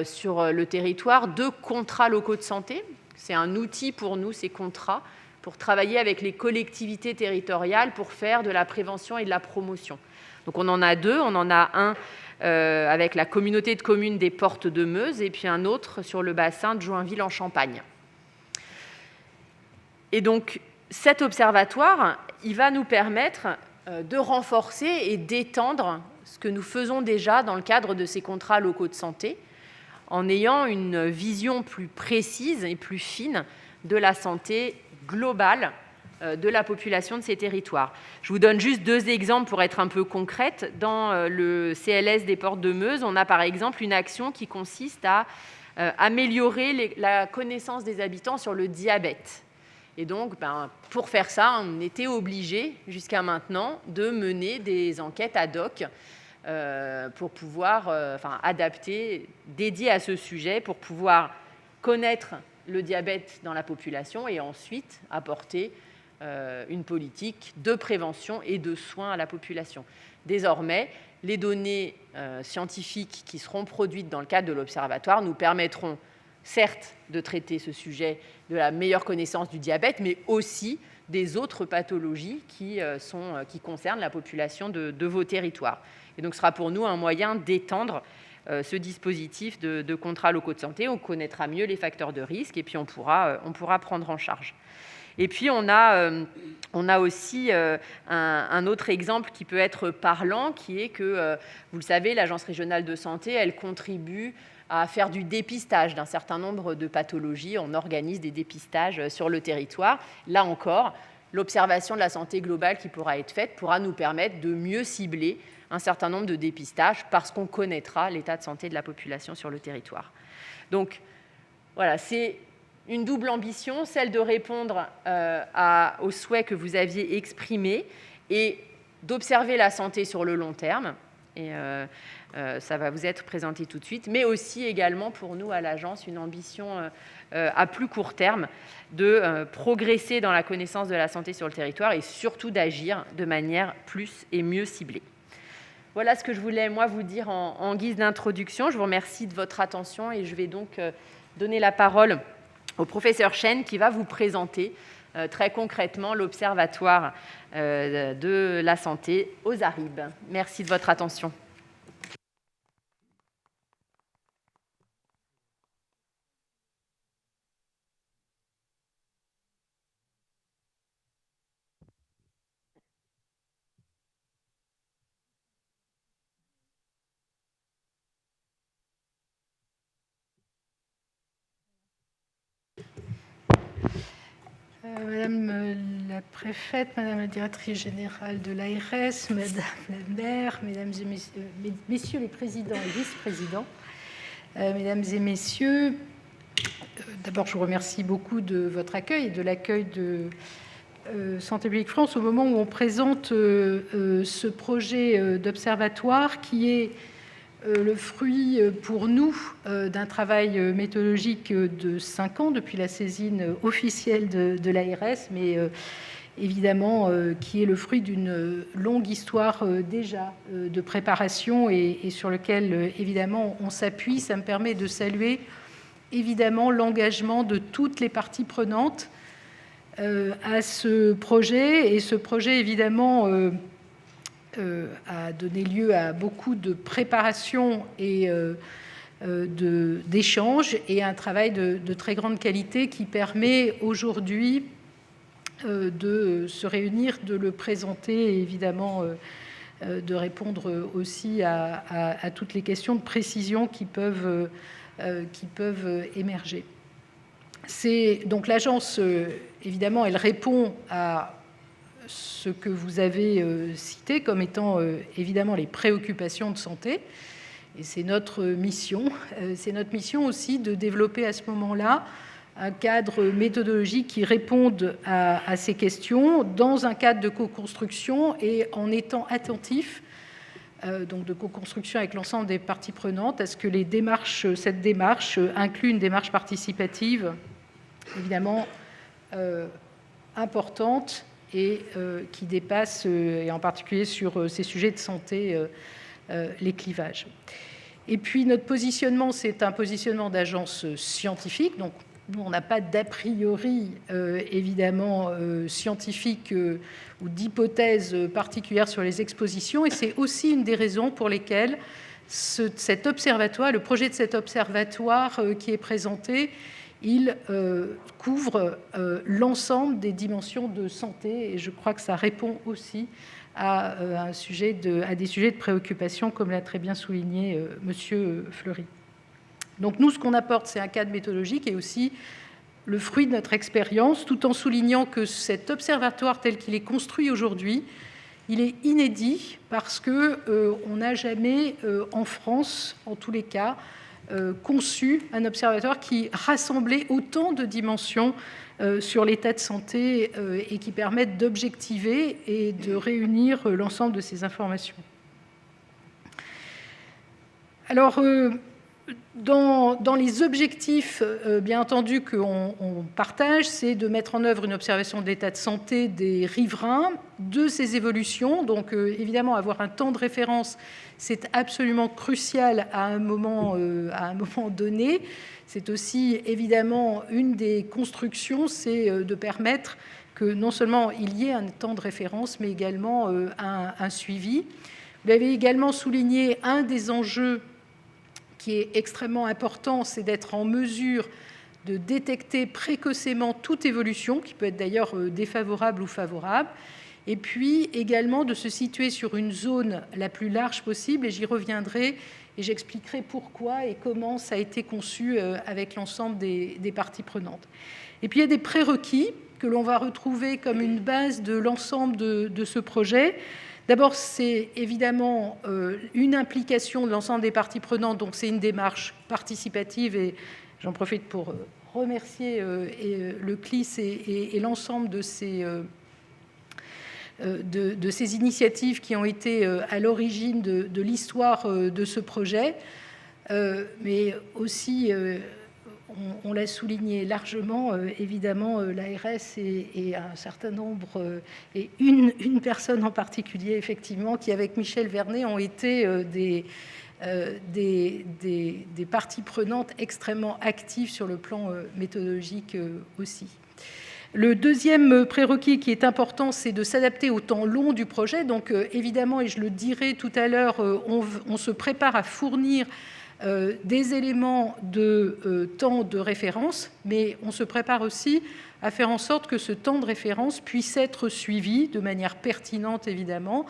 sur le territoire 2 contrats locaux de santé. C'est un outil pour nous, ces contrats, pour travailler avec les collectivités territoriales pour faire de la prévention et de la promotion. Donc on en a 2. On en a un avec la communauté de communes des Portes de Meuse et puis un autre sur le bassin de Joinville en Champagne. Et donc cet observatoire, il va nous permettre de renforcer et d'étendre ce que nous faisons déjà dans le cadre de ces contrats locaux de santé, en ayant une vision plus précise et plus fine de la santé globale de la population de ces territoires. Je vous donne juste 2 exemples pour être un peu concrète. Dans le CLS des Portes de Meuse, on a par exemple une action qui consiste à améliorer la connaissance des habitants sur le diabète. Et donc, pour faire ça, on était obligé, jusqu'à maintenant, de mener des enquêtes ad hoc pour pouvoir, adapter, dédiées à ce sujet, pour pouvoir connaître le diabète dans la population et ensuite apporter une politique de prévention et de soins à la population. Désormais, les données scientifiques qui seront produites dans le cadre de l'Observatoire nous permettront certes de traiter ce sujet de la meilleure connaissance du diabète, mais aussi des autres pathologies qui concernent la population de vos territoires. Et donc, ce sera pour nous un moyen d'étendre ce dispositif de contrats locaux de santé. On connaîtra mieux les facteurs de risque et puis on pourra prendre en charge. Et puis, on a aussi un autre exemple qui peut être parlant, qui est que, vous le savez, l'Agence régionale de santé, elle contribue à faire du dépistage d'un certain nombre de pathologies. On organise des dépistages sur le territoire. Là encore, l'observation de la santé globale qui pourra être faite pourra nous permettre de mieux cibler un certain nombre de dépistages parce qu'on connaîtra l'état de santé de la population sur le territoire. Donc, voilà, c'est une double ambition, celle de répondre aux souhaits que vous aviez exprimés et d'observer la santé sur le long terme. Et ça va vous être présenté tout de suite, mais aussi également pour nous à l'agence une ambition à plus court terme de progresser dans la connaissance de la santé sur le territoire et surtout d'agir de manière plus et mieux ciblée. Voilà ce que je voulais moi vous dire en guise d'introduction. Je vous remercie de votre attention et je vais donc donner la parole au professeur Chen qui va vous présenter très concrètement l'Observatoire de la santé aux Aribes. Merci de votre attention. Madame la préfète, Madame la directrice générale de l'ARS, Madame la maire, Mesdames et Messieurs les présidents et vice-présidents, Mesdames et Messieurs, d'abord je vous remercie beaucoup de votre accueil et de l'accueil de Santé publique France au moment où on présente ce projet d'observatoire qui est le fruit pour nous d'un travail méthodologique de 5 ans depuis la saisine officielle de l'ARS, mais évidemment qui est le fruit d'une longue histoire déjà de préparation et sur lequel évidemment on s'appuie. Ça me permet de saluer évidemment l'engagement de toutes les parties prenantes à ce projet, et ce projet évidemment a donné lieu à beaucoup de préparation et d'échanges et un travail de très grande qualité qui permet aujourd'hui de se réunir, de le présenter et évidemment de répondre aussi à toutes les questions de précision qui peuvent émerger. Donc l'agence, évidemment, elle répond à ce que vous avez cité comme étant évidemment les préoccupations de santé. Et c'est notre mission. C'est notre mission aussi de développer à ce moment-là un cadre méthodologique qui réponde à ces questions dans un cadre de co-construction et en étant attentif, donc de co-construction avec l'ensemble des parties prenantes, à ce que cette démarche inclut une démarche participative évidemment importante et qui dépasse, et en particulier sur ces sujets de santé, les clivages. Et puis notre positionnement, c'est un positionnement d'agence scientifique. Donc nous, on n'a pas d'a priori évidemment scientifique ou d'hypothèse particulière sur les expositions. Et c'est aussi une des raisons pour lesquelles cet observatoire, le projet de cet observatoire qui est présenté, il couvre l'ensemble des dimensions de santé, et je crois que ça répond aussi à des sujets de préoccupation, comme l'a très bien souligné Monsieur Fleury. Donc nous, ce qu'on apporte, c'est un cadre méthodologique et aussi le fruit de notre expérience, tout en soulignant que cet observatoire tel qu'il est construit aujourd'hui, il est inédit parce qu'on n'a jamais en France, en tous les cas, conçu un observatoire qui rassemblait autant de dimensions sur l'état de santé et qui permettent d'objectiver et de réunir l'ensemble de ces informations. Alors, dans les objectifs, bien entendu, qu'on partage, c'est de mettre en œuvre une observation de l'état de santé des riverains, de ces évolutions. Donc, évidemment, avoir un temps de référence, c'est absolument crucial à un moment donné. C'est aussi, évidemment, une des constructions, c'est de permettre que non seulement il y ait un temps de référence, mais également un suivi. Vous l'avez également souligné, un des enjeux qui est extrêmement important, c'est d'être en mesure de détecter précocement toute évolution, qui peut être d'ailleurs défavorable ou favorable, et puis également de se situer sur une zone la plus large possible, et j'y reviendrai, et j'expliquerai pourquoi et comment ça a été conçu avec l'ensemble des parties prenantes. Et puis il y a des prérequis que l'on va retrouver comme une base de l'ensemble de ce projet. D'abord, c'est évidemment une implication de l'ensemble des parties prenantes, donc c'est une démarche participative, et j'en profite pour remercier le CLIS et l'ensemble de ces initiatives qui ont été à l'origine de l'histoire de ce projet, mais aussi, on l'a souligné largement, évidemment, l'ARS et un certain nombre, et une personne en particulier, effectivement, qui, avec Michel Vernet, ont été des parties prenantes extrêmement actives sur le plan méthodologique aussi. Le deuxième prérequis qui est important, c'est de s'adapter au temps long du projet. Donc évidemment, et je le dirai tout à l'heure, on se prépare à fournir des éléments de temps de référence, mais on se prépare aussi à faire en sorte que ce temps de référence puisse être suivi de manière pertinente, évidemment,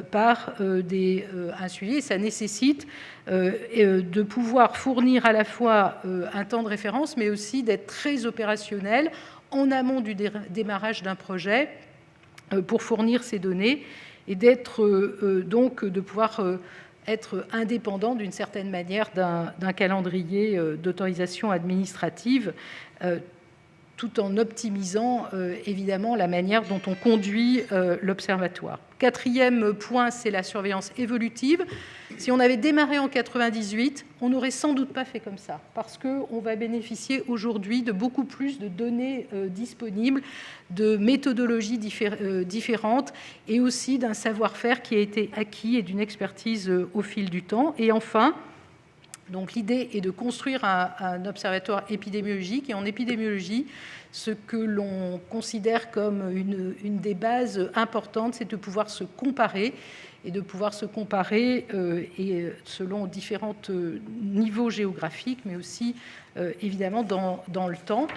par un suivi. Et ça nécessite de pouvoir fournir à la fois un temps de référence, mais aussi d'être très opérationnel en amont du démarrage d'un projet pour fournir ces données et d'être donc de pouvoir être indépendant d'une certaine manière d'un calendrier d'autorisation administrative, tout en optimisant évidemment la manière dont on conduit l'observatoire. Quatrième point, c'est la surveillance évolutive. Si on avait démarré en 1998, on n'aurait sans doute pas fait comme ça, parce qu'on va bénéficier aujourd'hui de beaucoup plus de données disponibles, de méthodologies différentes, et aussi d'un savoir-faire qui a été acquis et d'une expertise au fil du temps. Et enfin, donc l'idée est de construire un observatoire épidémiologique, et en épidémiologie, ce que l'on considère comme une des bases importantes, c'est de pouvoir se comparer, et de pouvoir se comparer et selon différents niveaux géographiques, mais aussi évidemment dans le temps.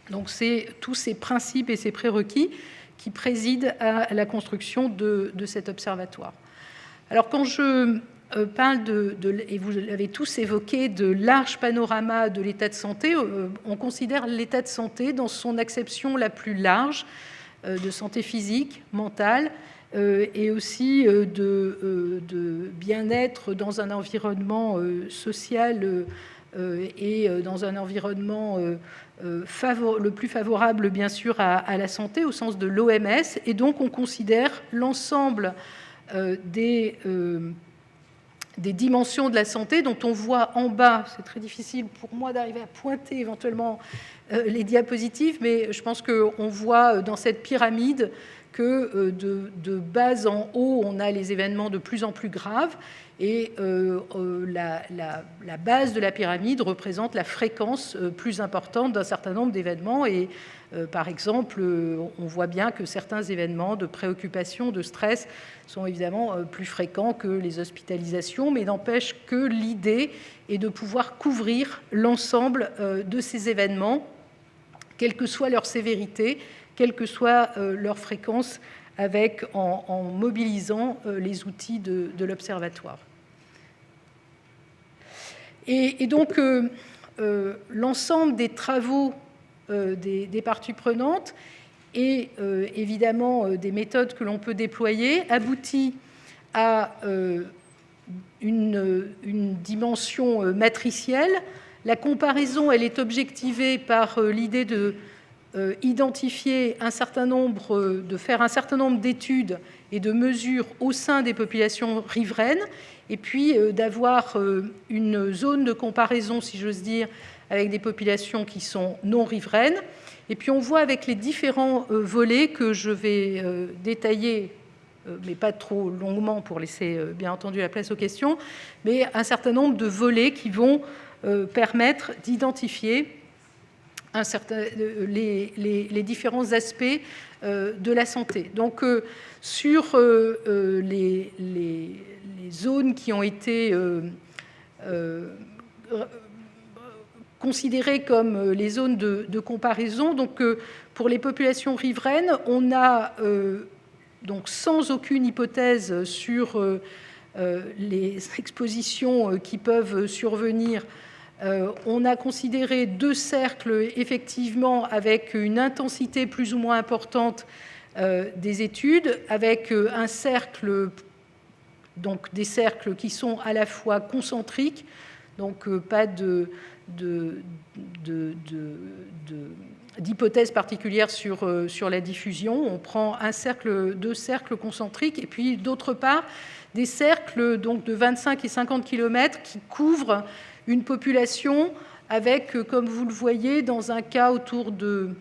Donc c'est tous ces principes et ces prérequis qui président à la construction de cet observatoire. Alors quand je parle et vous l'avez tous évoqué, de large panorama de l'état de santé, on considère l'état de santé dans son acception la plus large, de santé physique, mentale, et aussi de bien-être dans un environnement social et dans un environnement le plus favorable, bien sûr, à la santé, au sens de l'OMS. Et donc, on considère l'ensemble des dimensions de la santé dont on voit en bas. C'est très difficile pour moi d'arriver à pointer éventuellement les diapositives, mais je pense qu'on voit dans cette pyramide que de bas en haut, on a les événements de plus en plus graves, et la base de la pyramide représente la fréquence plus importante d'un certain nombre d'événements. Et par exemple, on voit bien que certains événements de préoccupation, de stress, sont évidemment plus fréquents que les hospitalisations, mais n'empêche que l'idée est de pouvoir couvrir l'ensemble de ces événements, quelle que soit leur sévérité, quelle que soit leur fréquence, en mobilisant les outils de l'observatoire. Et donc, l'ensemble des travaux des parties prenantes et évidemment des méthodes que l'on peut déployer aboutit à une dimension matricielle. La comparaison, elle est objectivée par l'idée de identifier un certain nombre, de faire un certain nombre d'études et de mesures au sein des populations riveraines, et puis d'avoir une zone de comparaison, si j'ose dire, avec des populations qui sont non riveraines. Et puis on voit avec les différents volets que je vais détailler, mais pas trop longuement pour laisser bien entendu la place aux questions, mais un certain nombre de volets qui vont permettre d'identifier les différents aspects de la santé. Donc, sur les zones qui ont été considérées comme les zones de comparaison, donc, pour les populations riveraines, on a, donc, sans aucune hypothèse sur les expositions qui peuvent survenir, on a considéré 2 cercles, effectivement, avec une intensité plus ou moins importante des études, avec un cercle, donc des cercles qui sont à la fois concentriques, donc pas d'hypothèse particulière sur la diffusion. On prend 2 cercles concentriques, et puis d'autre part, des cercles donc, de 25 et 50 km qui couvrent une population avec, comme vous le voyez, dans un cas autour de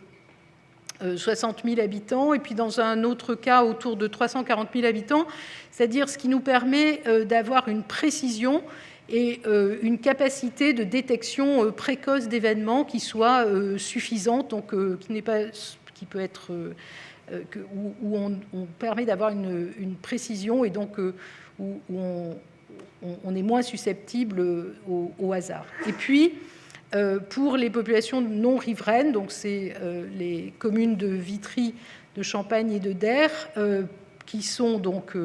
60 000 habitants et puis dans un autre cas autour de 340 000 habitants, c'est-à-dire ce qui nous permet d'avoir une précision et une capacité de détection précoce d'événements qui soit suffisante, donc qui peut être où on permet d'avoir une précision et donc où on est moins susceptible au hasard. Et puis, pour les populations non riveraines, donc c'est les communes de Vitry, de Champagne et de Der, qui sont donc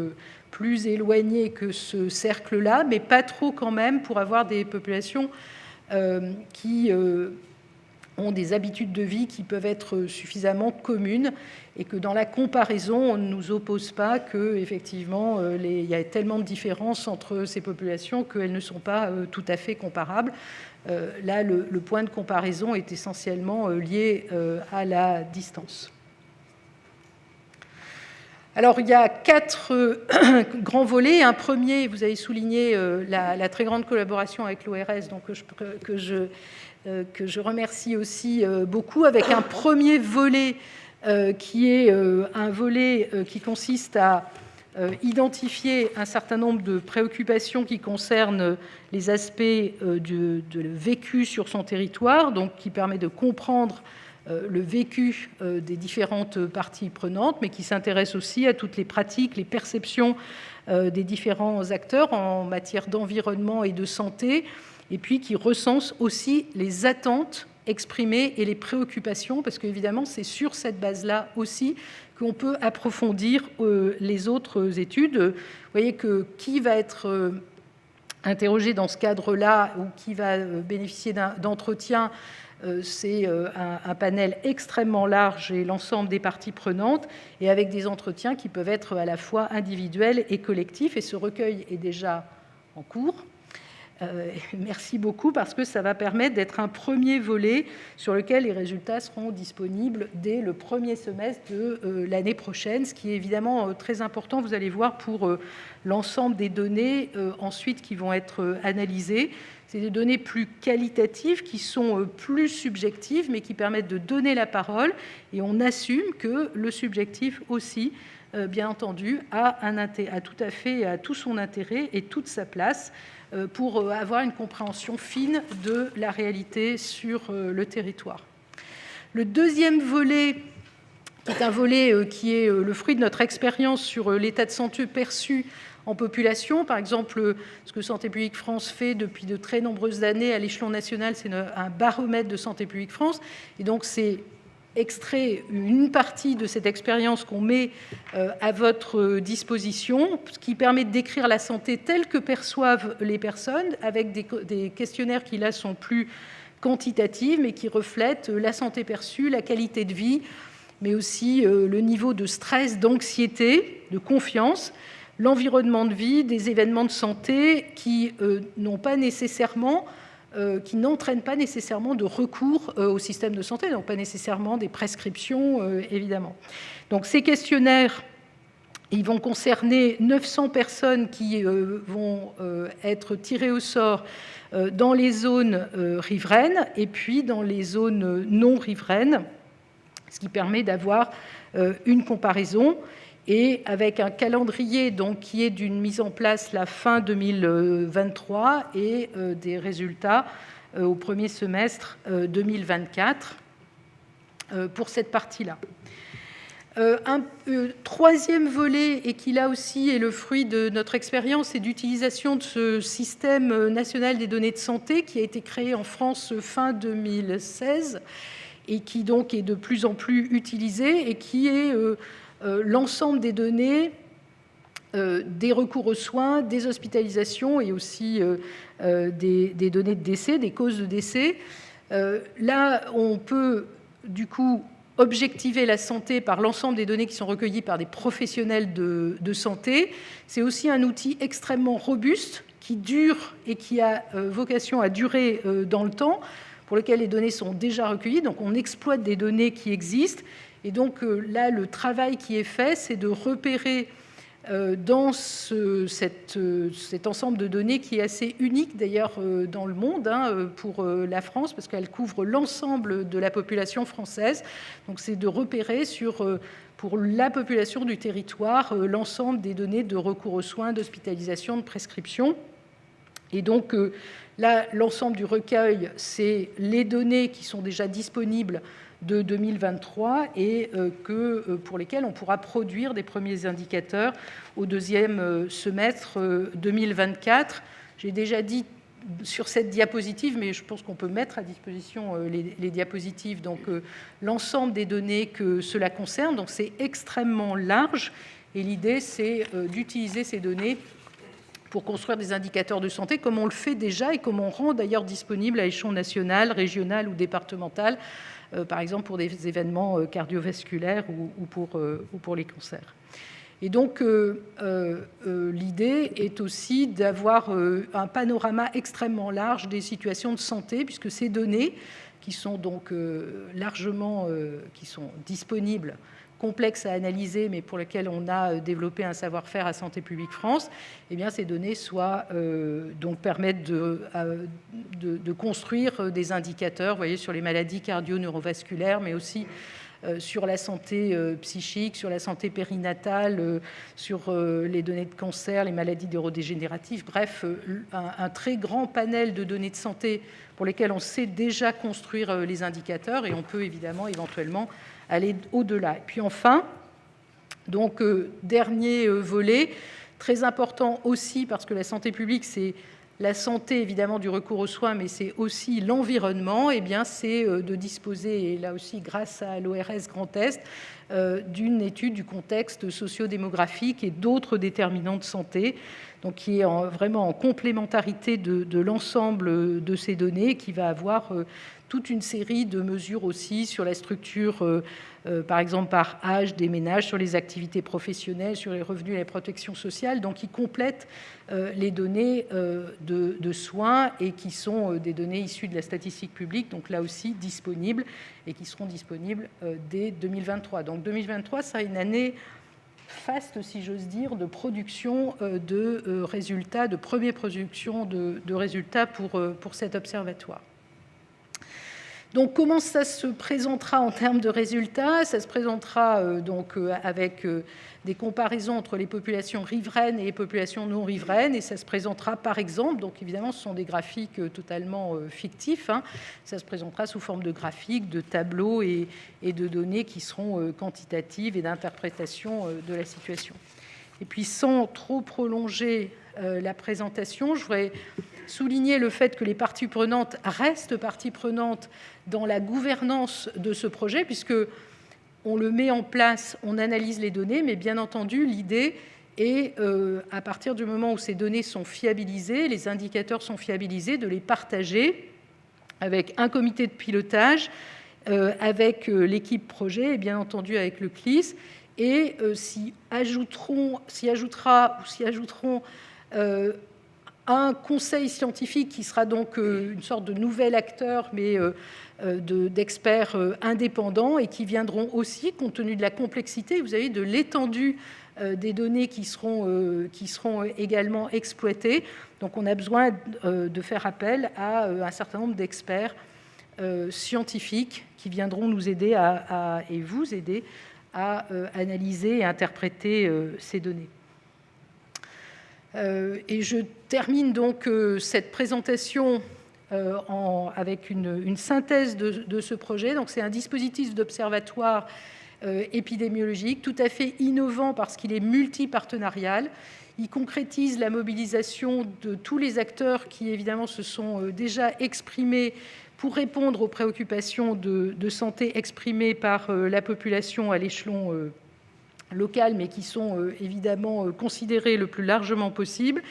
plus éloignées que ce cercle-là, mais pas trop quand même pour avoir des populations qui ont des habitudes de vie qui peuvent être suffisamment communes et que dans la comparaison, on ne nous oppose pas qu'effectivement, il y a tellement de différences entre ces populations qu'elles ne sont pas tout à fait comparables. Là, le point de comparaison est essentiellement lié à la distance. Alors, il y a 4 grands volets. Un premier, vous avez souligné la très grande collaboration avec l'ORS, donc que je remercie aussi beaucoup, avec un premier volet qui est un volet qui consiste à identifier un certain nombre de préoccupations qui concernent les aspects de vécu sur son territoire, donc qui permet de comprendre le vécu des différentes parties prenantes, mais qui s'intéresse aussi à toutes les pratiques, les perceptions des différents acteurs en matière d'environnement et de santé, et puis qui recense aussi les attentes exprimées et les préoccupations, parce qu'évidemment, c'est sur cette base-là aussi qu'on peut approfondir les autres études. Vous voyez que qui va être interrogé dans ce cadre-là ou qui va bénéficier d'entretien, c'est un panel extrêmement large et l'ensemble des parties prenantes, et avec des entretiens qui peuvent être à la fois individuels et collectifs. Et ce recueil est déjà en cours. Merci beaucoup, parce que ça va permettre d'être un premier volet sur lequel les résultats seront disponibles dès le premier semestre de l'année prochaine, ce qui est évidemment très important, vous allez voir, pour l'ensemble des données ensuite qui vont être analysées. C'est des données plus qualitatives qui sont plus subjectives, mais qui permettent de donner la parole, et on assume que le subjectif aussi, bien entendu, a tout son intérêt et toute sa place pour avoir une compréhension fine de la réalité sur le territoire. Le deuxième volet, qui est un volet qui est le fruit de notre expérience sur l'état de santé perçu en population. Par exemple, ce que Santé publique France fait depuis de très nombreuses années à l'échelon national, c'est un baromètre de Santé publique France. Et donc, c'est extrait une partie de cette expérience qu'on met à votre disposition, ce qui permet de décrire la santé telle que perçoivent les personnes, avec des questionnaires qui, là, sont plus quantitatifs, mais qui reflètent la santé perçue, la qualité de vie, mais aussi le niveau de stress, d'anxiété, de confiance, l'environnement de vie, des événements de santé qui qui n'entraînent pas nécessairement de recours au système de santé, donc pas nécessairement des prescriptions, évidemment. Donc ces questionnaires, ils vont concerner 900 personnes qui vont être tirées au sort dans les zones riveraines et puis dans les zones non riveraines, ce qui permet d'avoir une comparaison. Et avec un calendrier donc, qui est d'une mise en place la fin 2023 et des résultats au premier semestre 2024 pour cette partie-là. Un troisième volet, et qui là aussi est le fruit de notre expérience, c'est d'utilisation de ce système national des données de santé qui a été créé en France fin 2016 et qui donc est de plus en plus utilisé et qui est l'ensemble des données des recours aux soins, des hospitalisations et aussi des données de décès, des causes de décès. Là, on peut du coup objectiver la santé par l'ensemble des données qui sont recueillies par des professionnels de santé. C'est aussi un outil extrêmement robuste qui dure et qui a vocation à durer dans le temps, pour lequel les données sont déjà recueillies. Donc on exploite des données qui existent. Et donc là, le travail qui est fait, c'est de repérer dans cet ensemble de données qui est assez unique d'ailleurs dans le monde pour la France, parce qu'elle couvre l'ensemble de la population française. Donc c'est de repérer pour la population du territoire l'ensemble des données de recours aux soins, d'hospitalisation, de prescription. Et donc là, l'ensemble du recueil, c'est les données qui sont déjà disponibles de 2023 et pour lesquels on pourra produire des premiers indicateurs au deuxième semestre 2024. J'ai déjà dit sur cette diapositive, mais je pense qu'on peut mettre à disposition les diapositives, donc l'ensemble des données que cela concerne. Donc c'est extrêmement large et l'idée c'est d'utiliser ces données pour construire des indicateurs de santé, comme on le fait déjà et comme on rend d'ailleurs disponible à l'échelon national, régional ou départemental, par exemple pour des événements cardiovasculaires ou pour les cancers. Et donc, l'idée est aussi d'avoir un panorama extrêmement large des situations de santé, puisque ces données, qui sont donc largement qui sont disponibles, complexes à analyser, mais pour lesquelles on a développé un savoir-faire à Santé publique France, eh bien, ces données donc permettent de construire des indicateurs, vous voyez, sur les maladies cardio-neurovasculaires, mais aussi sur la santé psychique, sur la santé périnatale, sur les données de cancer, les maladies neurodégénératives, bref, un très grand panel de données de santé pour lesquelles on sait déjà construire les indicateurs et on peut évidemment, éventuellement, aller au-delà. Et puis enfin, donc, dernier volet, très important aussi parce que la santé publique, c'est la santé, évidemment, du recours aux soins, mais c'est aussi l'environnement, eh bien, c'est de disposer, et là aussi grâce à l'ORS Grand Est, d'une étude du contexte socio-démographique et d'autres déterminants de santé, donc qui est vraiment en complémentarité de l'ensemble de ces données, qui va avoir toute une série de mesures aussi sur la structure, par exemple par âge des ménages, sur les activités professionnelles, sur les revenus et la protection sociale, donc qui complètent les données de soins et qui sont des données issues de la statistique publique, donc là aussi disponibles et qui seront disponibles dès 2023. Donc 2023 sera une année faste, si j'ose dire, de production de résultats, de première production de résultats pour cet observatoire. Donc, comment ça se présentera en termes de résultats? Ça se présentera avec des comparaisons entre les populations riveraines et les populations non riveraines, et ça se présentera par exemple, donc évidemment ce sont des graphiques totalement fictifs, hein, ça se présentera sous forme de graphiques, de tableaux et de données qui seront quantitatives et d'interprétation de la situation. Et puis sans trop prolonger la présentation, je voudrais souligner le fait que les parties prenantes restent parties prenantes dans la gouvernance de ce projet, puisque on le met en place, on analyse les données, mais bien entendu, l'idée est, à partir du moment où ces données sont fiabilisées, les indicateurs sont fiabilisés, de les partager avec un comité de pilotage, avec l'équipe projet et bien entendu avec le CLIS, et s'y ajouteront un conseil scientifique qui sera donc une sorte de nouvel acteur, mais d'experts indépendants et qui viendront aussi, compte tenu de la complexité, vous avez de l'étendue des données qui seront également exploitées. Donc on a besoin de faire appel à un certain nombre d'experts scientifiques qui viendront nous aider et vous aider à analyser et interpréter ces données. Et je termine donc cette présentation avec une synthèse de ce projet. Donc, c'est un dispositif d'observatoire épidémiologique tout à fait innovant parce qu'il est multipartenarial. Il concrétise la mobilisation de tous les acteurs qui, évidemment, se sont déjà exprimés pour répondre aux préoccupations de santé exprimées par la population à l'échelon local, mais qui sont évidemment considérées le plus largement possible.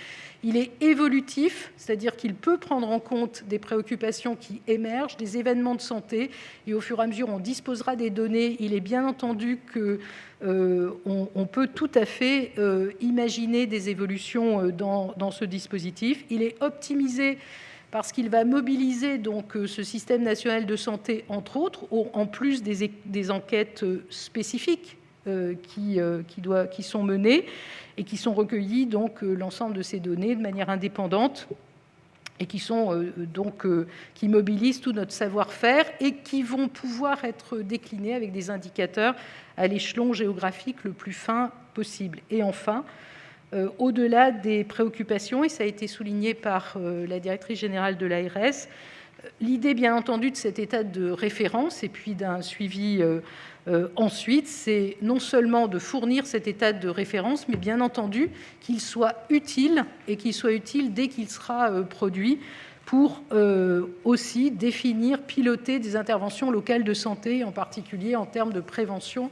Il est évolutif, c'est-à-dire qu'il peut prendre en compte des préoccupations qui émergent, des événements de santé, et au fur et à mesure, on disposera des données. Il est bien entendu qu'on peut tout à fait imaginer des évolutions dans ce dispositif. Il est optimisé parce qu'il va mobiliser donc ce système national de santé, entre autres, en plus des enquêtes spécifiques qui sont menées et qui sont recueillies, donc l'ensemble de ces données de manière indépendante et qui mobilisent tout notre savoir-faire et qui vont pouvoir être déclinés avec des indicateurs à l'échelon géographique le plus fin possible. Et enfin, au-delà des préoccupations, et ça a été souligné par la directrice générale de l'ARS, L'idée, bien entendu, de cet état de référence et puis d'un suivi ensuite, c'est non seulement de fournir cet état de référence, mais bien entendu qu'il soit utile et qu'il soit utile dès qu'il sera produit pour aussi définir, piloter des interventions locales de santé, en particulier en termes de prévention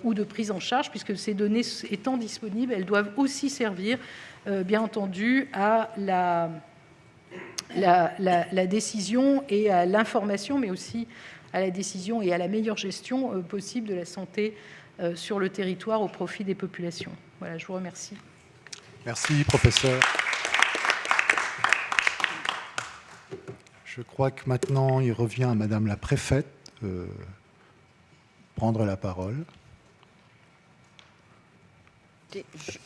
ou de prise en charge, puisque ces données étant disponibles, elles doivent aussi servir, bien entendu, à la décision et à l'information, mais aussi à la décision et à la meilleure gestion possible de la santé sur le territoire au profit des populations. Voilà, je vous remercie. Merci, professeur. Je crois que maintenant, il revient à Madame la préfète prendre la parole.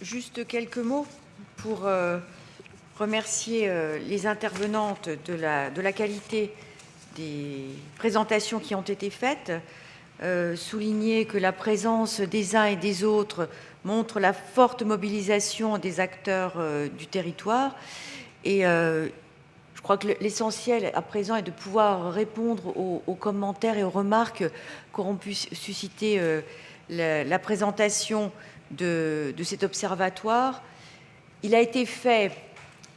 Juste quelques mots pour remercier les intervenantes de la qualité des présentations qui ont été faites, souligner que la présence des uns et des autres montre la forte mobilisation des acteurs du territoire. Et je crois que l'essentiel à présent est de pouvoir répondre aux commentaires et aux remarques qu'auront pu susciter la présentation de cet observatoire. Il a été fait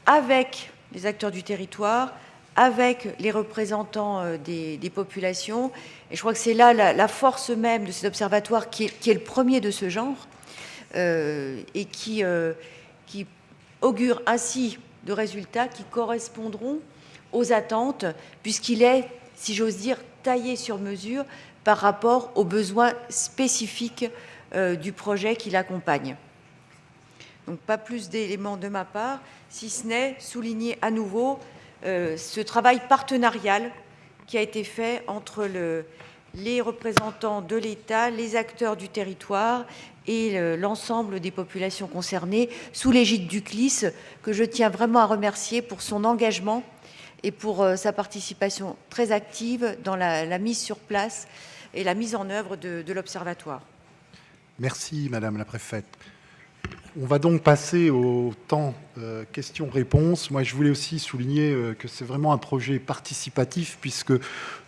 avec les acteurs du territoire, avec les représentants des populations. Et je crois que c'est là la force même de cet observatoire qui est le premier de ce genre et qui augure ainsi de résultats qui correspondront aux attentes, puisqu'il est, si j'ose dire, taillé sur mesure par rapport aux besoins spécifiques du projet qui l'accompagne. Donc pas plus d'éléments de ma part, si ce n'est souligner à nouveau ce travail partenarial qui a été fait entre les représentants de l'État, les acteurs du territoire et l'ensemble des populations concernées, sous l'égide du CLIS, que je tiens vraiment à remercier pour son engagement et pour sa participation très active dans la mise sur place et la mise en œuvre de l'Observatoire. Merci, Madame la préfète. On va donc passer au temps questions-réponses. Moi, je voulais aussi souligner que c'est vraiment un projet participatif, puisque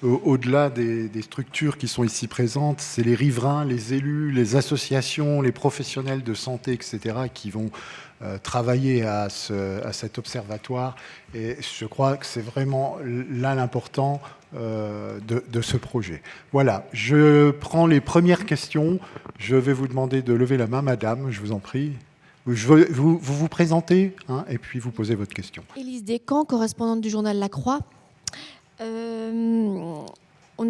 au-delà des structures qui sont ici présentes, c'est les riverains, les élus, les associations, les professionnels de santé, etc., qui vont travailler à cet observatoire. Et je crois que c'est vraiment là l'important de ce projet. Voilà, je prends les premières questions. Je vais vous demander de lever la main, madame, je vous en prie. Vous vous présentez et puis vous posez votre question. Élise Descamps, correspondante du journal La Croix. On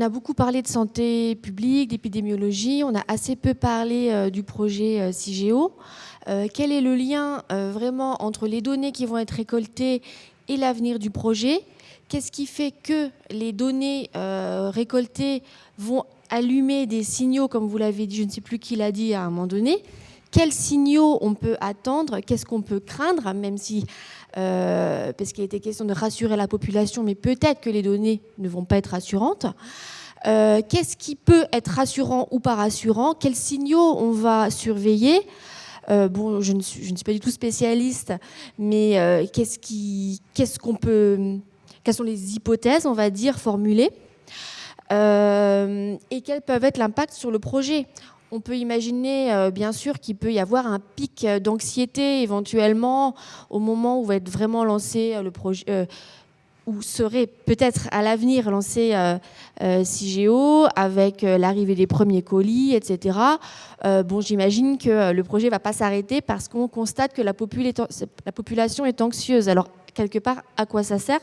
a beaucoup parlé de santé publique, d'épidémiologie. On a assez peu parlé du projet CIGEO. Quel est le lien vraiment entre les données qui vont être récoltées et l'avenir du projet ? Qu'est-ce qui fait que les données récoltées vont allumer des signaux, comme vous l'avez dit, je ne sais plus qui l'a dit à un moment donné ? Quels signaux on peut attendre ? Qu'est-ce qu'on peut craindre, même si, parce qu'il a été question de rassurer la population, mais peut-être que les données ne vont pas être rassurantes. Qu'est-ce qui peut être rassurant ou pas rassurant ? Quels signaux on va surveiller ? Bon, je ne suis pas du tout spécialiste, mais quelles sont les hypothèses, on va dire, formulées ? Et quels peuvent être l'impact sur le projet ? On peut imaginer, bien sûr, qu'il peut y avoir un pic d'anxiété éventuellement au moment où va être vraiment lancé le projet, où serait peut-être à l'avenir lancé CIGEO avec l'arrivée des premiers colis, etc. Bon, j'imagine que le projet ne va pas s'arrêter parce qu'on constate que la population est anxieuse. Alors, quelque part, à quoi ça sert ?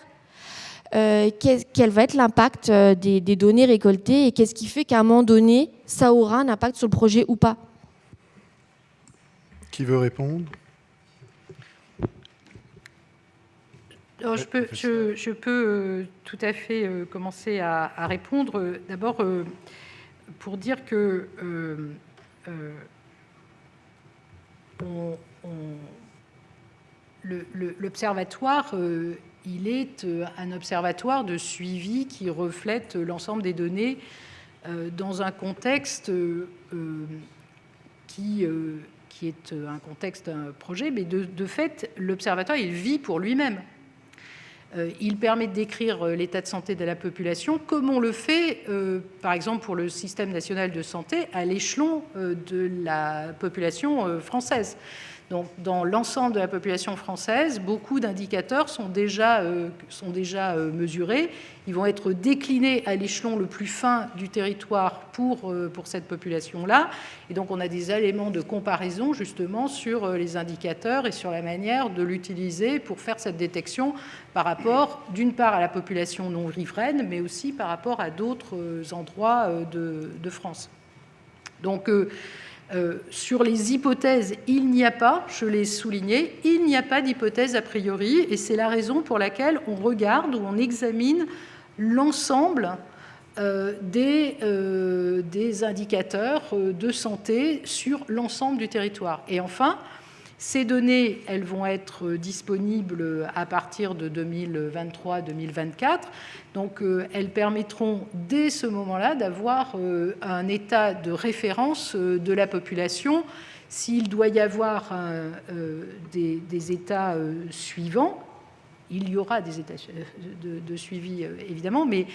Quel va être l'impact des données récoltées et qu'est-ce qui fait qu'à un moment donné, ça aura un impact sur le projet ou pas ? Qui veut répondre ? Alors, je peux tout à fait commencer à répondre. D'abord, pour dire que l'observatoire, il est un observatoire de suivi qui reflète l'ensemble des données dans un contexte qui est un contexte, un projet, mais de fait, l'observatoire, il vit pour lui-même. Il permet de décrire l'état de santé de la population, comme on le fait, par exemple, pour le système national de santé, à l'échelon de la population française. Donc, dans l'ensemble de la population française, beaucoup d'indicateurs sont déjà mesurés. Ils vont être déclinés à l'échelon le plus fin du territoire pour cette population-là. Et donc, on a des éléments de comparaison, justement, sur les indicateurs et sur la manière de l'utiliser pour faire cette détection par rapport, d'une part, à la population non riveraine, mais aussi par rapport à d'autres endroits de France. Donc, sur les hypothèses, il n'y a pas, je l'ai souligné, il n'y a pas d'hypothèse a priori, et c'est la raison pour laquelle on regarde ou on examine l'ensemble des indicateurs de santé sur l'ensemble du territoire. Et enfin, ces données, elles vont être disponibles à partir de 2023-2024. Donc, elles permettront dès ce moment-là d'avoir un état de référence de la population. S'il doit y avoir des états suivants, il y aura des états de suivi, évidemment, mais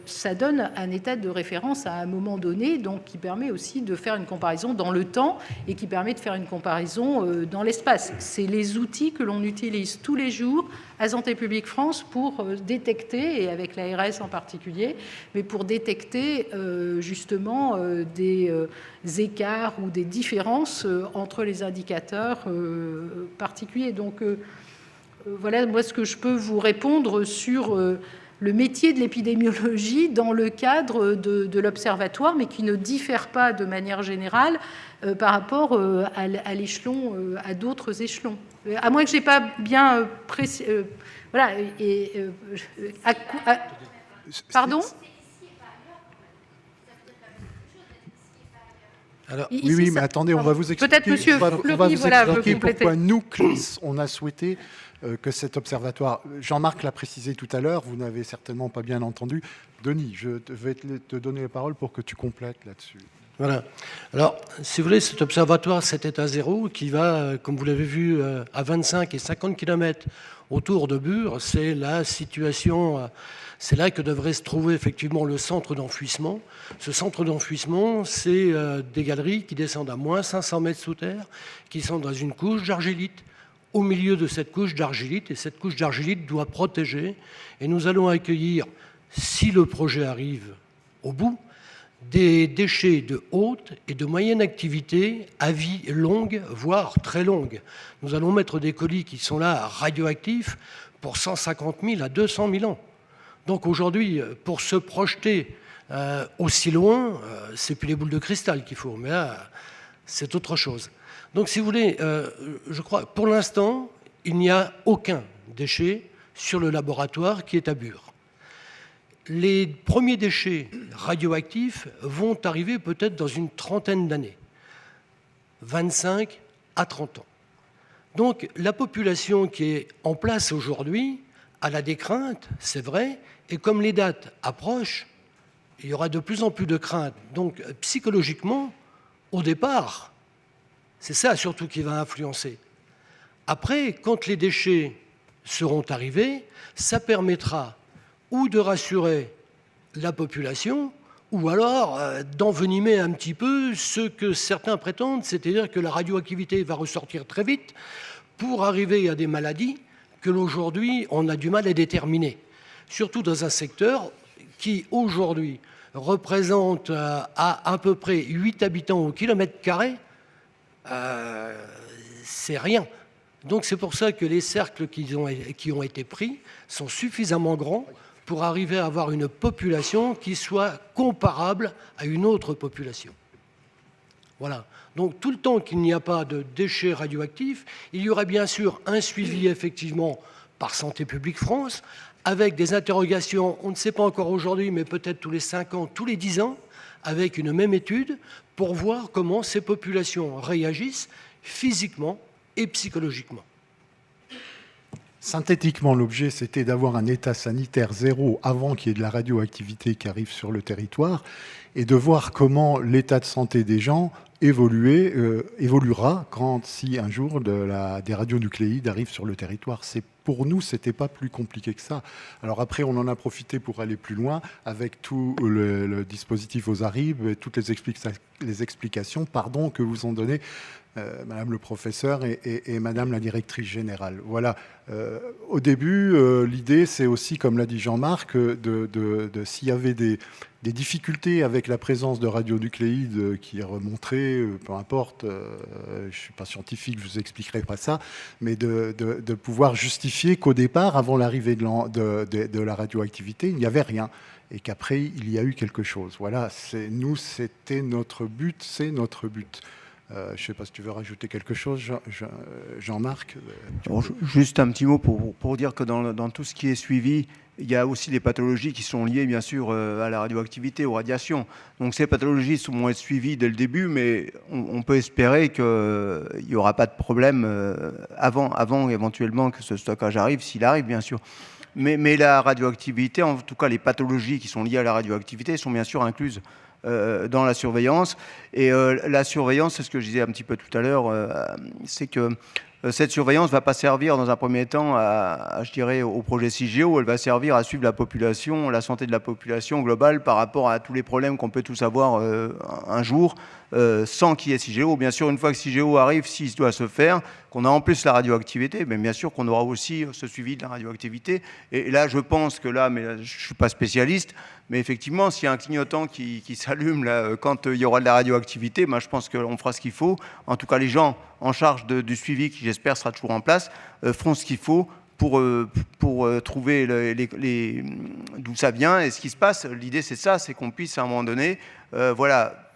ça donne un état de référence à un moment donné, donc qui permet aussi de faire une comparaison dans le temps et qui permet de faire une comparaison dans l'espace. C'est les outils que l'on utilise tous les jours à Santé publique France pour détecter, et avec l'ARS en particulier, mais pour détecter justement des écarts ou des différences entre les indicateurs particuliers. Donc, voilà, moi, ce que je peux vous répondre sur le métier de l'épidémiologie dans le cadre de l'observatoire, mais qui ne diffère pas de manière générale par rapport à l'échelon, à d'autres échelons. À moins que je n'ai pas bien précisé. Voilà. Pardon ? Alors, oui, mais attendez, on va vous expliquer. Peut-être monsieur Fleury, voilà, veut compléter. Pourquoi nous, CLIS, on a souhaité que cet observatoire... Jean-Marc l'a précisé tout à l'heure, vous n'avez certainement pas bien entendu. Denis, je vais te donner la parole pour que tu complètes là-dessus. Voilà. Alors, si vous voulez, cet observatoire, cet état zéro, qui va, comme vous l'avez vu, à 25 et 50 km autour de Bure, c'est la situation... C'est là que devrait se trouver effectivement le centre d'enfouissement. Ce centre d'enfouissement, c'est des galeries qui descendent à moins 500 mètres sous terre, qui sont dans une couche d'argillite, au milieu de cette couche d'argillite, et cette couche d'argillite doit protéger. Et nous allons accueillir, si le projet arrive au bout, des déchets de haute et de moyenne activité à vie longue, voire très longue. Nous allons mettre des colis qui sont là radioactifs pour 150 000 à 200 000 ans. Donc aujourd'hui, pour se projeter aussi loin, c'est plus les boules de cristal qu'il faut, mais là, c'est autre chose. Donc si vous voulez, je crois, pour l'instant, il n'y a aucun déchet sur le laboratoire qui est à Bure. Les premiers déchets radioactifs vont arriver peut-être dans une trentaine d'années, 25 à 30 ans. Donc la population qui est en place aujourd'hui a des craintes, c'est vrai, et comme les dates approchent, il y aura de plus en plus de craintes. Donc psychologiquement, au départ, c'est ça surtout qui va influencer. Après, quand les déchets seront arrivés, ça permettra ou de rassurer la population, ou alors d'envenimer un petit peu ce que certains prétendent, c'est-à-dire que la radioactivité va ressortir très vite pour arriver à des maladies que l'aujourd'hui on a du mal à déterminer. Surtout dans un secteur qui aujourd'hui représente à peu près 8 habitants au kilomètre carré, c'est rien. Donc c'est pour ça que les cercles qui ont été pris sont suffisamment grands pour arriver à avoir une population qui soit comparable à une autre population. Voilà. Donc tout le temps qu'il n'y a pas de déchets radioactifs, il y aura bien sûr un suivi effectivement par Santé publique France, avec des interrogations, on ne sait pas encore aujourd'hui, mais peut-être tous les 5 ans, tous les 10 ans, avec une même étude, pour voir comment ces populations réagissent physiquement et psychologiquement. Synthétiquement, l'objet, c'était d'avoir un état sanitaire zéro avant qu'il y ait de la radioactivité qui arrive sur le territoire et de voir comment l'état de santé des gens évoluera si un jour des radionucléides arrivent sur le territoire. Pour nous, ce n'était pas plus compliqué que ça. Alors après, on en a profité pour aller plus loin avec tout le dispositif OSARIB et toutes les explications que vous ont données Madame le professeur et Madame la directrice générale. Voilà. Au début, l'idée, c'est aussi, comme l'a dit Jean-Marc, s'il y avait des difficultés avec la présence de radionucléides qui remonteraient, peu importe, je ne suis pas scientifique, je ne vous expliquerai pas ça, mais de pouvoir justifier qu'au départ, avant l'arrivée de la radioactivité, il n'y avait rien. Et qu'après, il y a eu quelque chose. Voilà, c'était notre but, c'est notre but. Je ne sais pas si tu veux rajouter quelque chose, Jean-Marc. Juste un petit mot pour dire que dans tout ce qui est suivi, il y a aussi des pathologies qui sont liées, bien sûr, à la radioactivité, aux radiations. Donc ces pathologies vont être suivies dès le début, mais on peut espérer qu'il n'y aura pas de problème avant éventuellement que ce stockage arrive, s'il arrive, bien sûr. Mais la radioactivité, en tout cas les pathologies qui sont liées à la radioactivité, sont bien sûr incluses dans la surveillance. Et la surveillance, c'est ce que je disais un petit peu tout à l'heure, c'est que cette surveillance ne va pas servir dans un premier temps je dirais, au projet CIGEO, elle va servir à suivre la population, la santé de la population globale par rapport à tous les problèmes qu'on peut tous avoir un jour sans qu'il y ait CIGEO. Bien sûr, une fois que CIGEO arrive, s'il doit se faire, qu'on a en plus la radioactivité, mais bien sûr qu'on aura aussi ce suivi de la radioactivité. Et là, je pense que là, mais je ne suis pas spécialiste, mais effectivement, s'il y a un clignotant qui s'allume là, quand il y aura de la radioactivité, ben, je pense qu'on fera ce qu'il faut. En tout cas, les gens en charge du suivi, qui j'espère sera toujours en place, feront ce qu'il faut pour trouver d'où ça vient et ce qui se passe. L'idée, c'est ça, c'est qu'on puisse à un moment donné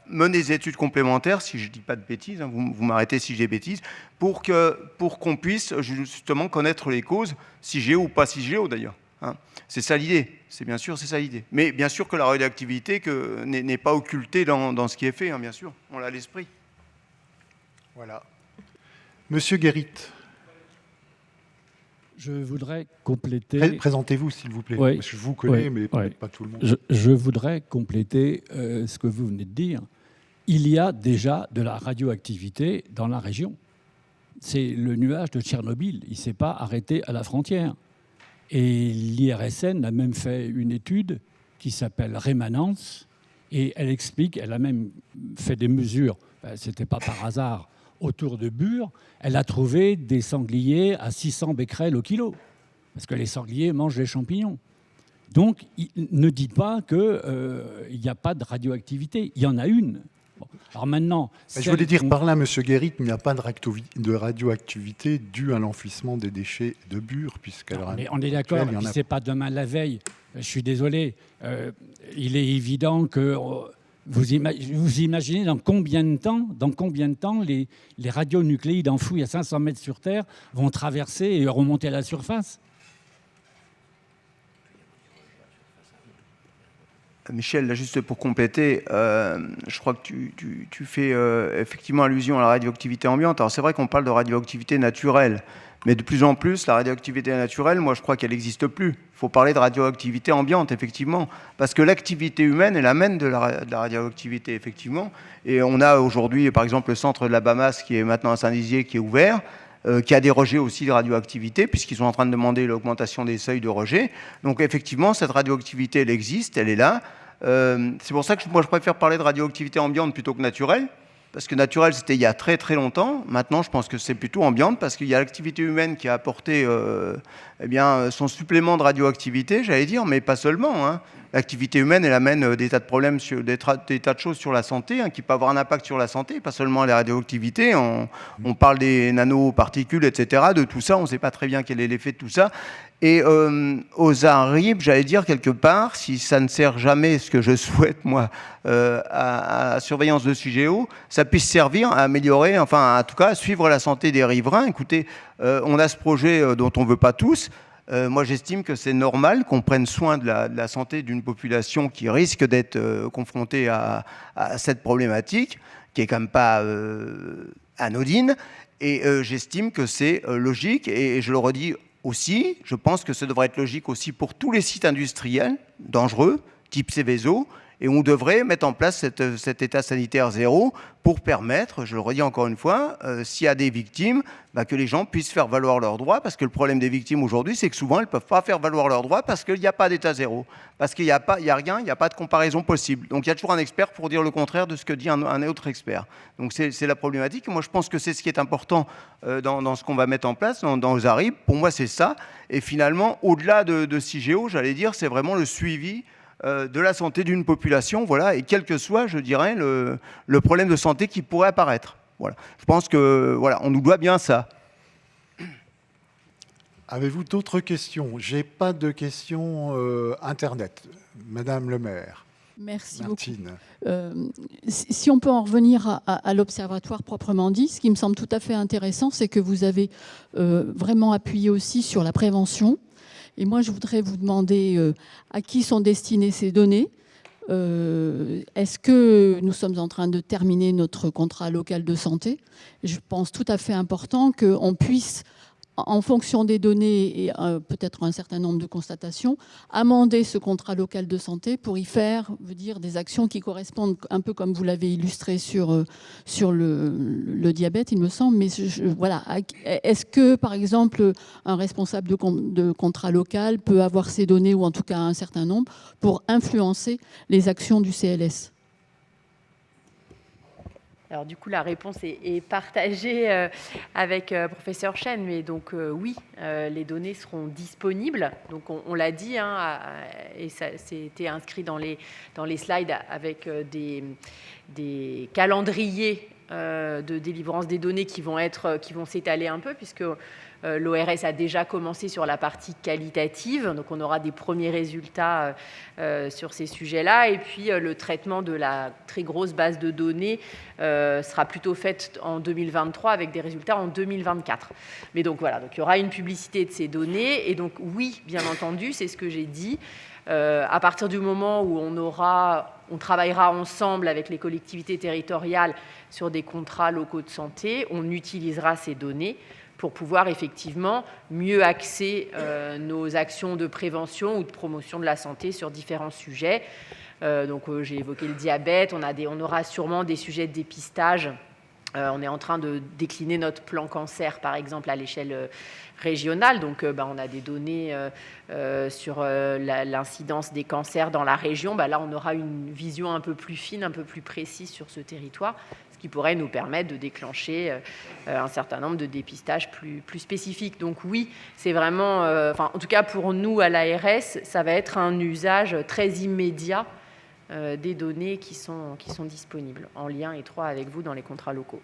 mener des études complémentaires, si je ne dis pas de bêtises, hein, vous m'arrêtez si j'ai bêtises, pour qu'on puisse justement connaître les causes, CIGEO ou pas CIGEO d'ailleurs. Hein. C'est ça l'idée, c'est ça l'idée. Mais bien sûr que la radioactivité n'est pas occultée dans ce qui est fait, hein, bien sûr, on l'a à l'esprit. Voilà. Monsieur Guérit. Je voudrais compléter... Présentez-vous, s'il vous plaît. Oui. Parce que je vous connais, mais peut-être pas tout le monde. Je voudrais compléter ce que vous venez de dire. Il y a déjà de la radioactivité dans la région. C'est le nuage de Tchernobyl. Il ne s'est pas arrêté à la frontière. Et l'IRSN a même fait une étude qui s'appelle Rémanence. Et elle a même fait des mesures. Ce n'était pas par hasard. Autour de Bure, elle a trouvé des sangliers à 600 becquerels au kilo, parce que les sangliers mangent les champignons. Donc, ne dites pas qu'il n'y a pas de radioactivité. Il y en a une. Bon. Alors maintenant... Je voulais dire par là, monsieur Guérit, il n'y a pas de radioactivité due à l'enfouissement des déchets de Bure, on est d'accord, ce n'est pas demain la veille. Je suis désolé. Il est évident que... Vous imaginez dans combien de temps les radionucléides enfouis à 500 mètres sur Terre vont traverser et remonter à la surface? Michel, là, juste pour compléter, je crois que tu fais effectivement allusion à la radioactivité ambiante. Alors c'est vrai qu'on parle de radioactivité naturelle, mais de plus en plus, la radioactivité naturelle, moi je crois qu'elle n'existe plus. Il faut parler de radioactivité ambiante, effectivement, parce que l'activité humaine, elle amène de la radioactivité, effectivement. Et on a aujourd'hui, par exemple, le centre de la BAMAS, qui est maintenant à Saint-Dizier, qui est ouvert, qui a des rejets aussi de radioactivité, puisqu'ils sont en train de demander l'augmentation des seuils de rejet. Donc effectivement, cette radioactivité, elle existe, elle est là. C'est pour ça que moi je préfère parler de radioactivité ambiante plutôt que naturelle, parce que naturelle c'était il y a très très longtemps. Maintenant je pense que c'est plutôt ambiante, parce qu'il y a l'activité humaine qui a apporté son supplément de radioactivité, j'allais dire, mais pas seulement. Hein. L'activité humaine, elle amène des tas de problèmes, des tas de choses sur la santé, hein, qui peuvent avoir un impact sur la santé, pas seulement la radioactivité. On parle des nanoparticules, etc., de tout ça, on ne sait pas très bien quel est l'effet de tout ça. Et aux ARIB, j'allais dire quelque part, si ça ne sert jamais, ce que je souhaite moi, à la surveillance de CIGEO, ça puisse servir à améliorer, enfin en tout cas à suivre la santé des riverains. Écoutez, on a ce projet dont on ne veut pas tous. Moi j'estime que c'est normal qu'on prenne soin de la santé d'une population qui risque d'être confrontée à cette problématique, qui est quand même pas anodine. Et j'estime que c'est logique, et je le redis aussi, je pense que ça devrait être logique aussi pour tous les sites industriels dangereux, type Seveso, et on devrait mettre en place cet état sanitaire zéro pour permettre, je le redis encore une fois, s'il y a des victimes, que les gens puissent faire valoir leurs droits, parce que le problème des victimes aujourd'hui, c'est que souvent, elles ne peuvent pas faire valoir leurs droits parce qu'il n'y a pas d'état zéro, parce qu'il n'y a rien, il n'y a pas de comparaison possible. Donc il y a toujours un expert pour dire le contraire de ce que dit un autre expert. Donc c'est la problématique. Moi, je pense que c'est ce qui est important dans ce qu'on va mettre en place, dans OSARIB. Pour moi, c'est ça. Et finalement, au-delà de CIGEO, j'allais dire, c'est vraiment le suivi de la santé d'une population, voilà, et quel que soit, je dirais, le problème de santé qui pourrait apparaître. Voilà. Je pense que, voilà, on nous doit bien ça. Avez-vous d'autres questions? J'ai pas de questions Internet. Madame le maire. Merci Martine. beaucoup. Si on peut en revenir à l'observatoire proprement dit, ce qui me semble tout à fait intéressant, c'est que vous avez vraiment appuyé aussi sur la prévention. Et moi, je voudrais vous demander à qui sont destinées ces données. Est-ce que nous sommes en train de terminer notre contrat local de santé? Je pense tout à fait important qu'on puisse, en fonction des données et peut-être un certain nombre de constatations, amender ce contrat local de santé pour y faire des actions qui correspondent un peu comme vous l'avez illustré sur le diabète, il me semble. Mais voilà, est-ce que, par exemple, un responsable de contrat local peut avoir ces données, ou en tout cas un certain nombre, pour influencer les actions du CLS ? Alors du coup, la réponse est partagée avec professeur Chen, mais donc oui, les données seront disponibles. Donc on l'a dit, hein, et ça c'était inscrit dans les slides avec des calendriers de délivrance des données qui vont s'étaler un peu, puisque l'ORS a déjà commencé sur la partie qualitative, donc on aura des premiers résultats sur ces sujets-là, et puis le traitement de la très grosse base de données sera plutôt fait en 2023 avec des résultats en 2024. Mais donc voilà, donc il y aura une publicité de ces données, et donc oui, bien entendu, c'est ce que j'ai dit. À partir du moment où on travaillera ensemble avec les collectivités territoriales sur des contrats locaux de santé, on utilisera ces données pour pouvoir effectivement mieux axer nos actions de prévention ou de promotion de la santé sur différents sujets. Donc j'ai évoqué le diabète, on aura sûrement des sujets de dépistage. On est en train de décliner notre plan cancer, par exemple, à l'échelle régionale. Donc on a des données sur l'incidence des cancers dans la région. Là, on aura une vision un peu plus fine, un peu plus précise sur ce territoire, qui pourrait nous permettre de déclencher un certain nombre de dépistages plus spécifiques. Donc oui, c'est vraiment, en tout cas pour nous à l'ARS, ça va être un usage très immédiat des données qui sont disponibles, en lien étroit avec vous dans les contrats locaux.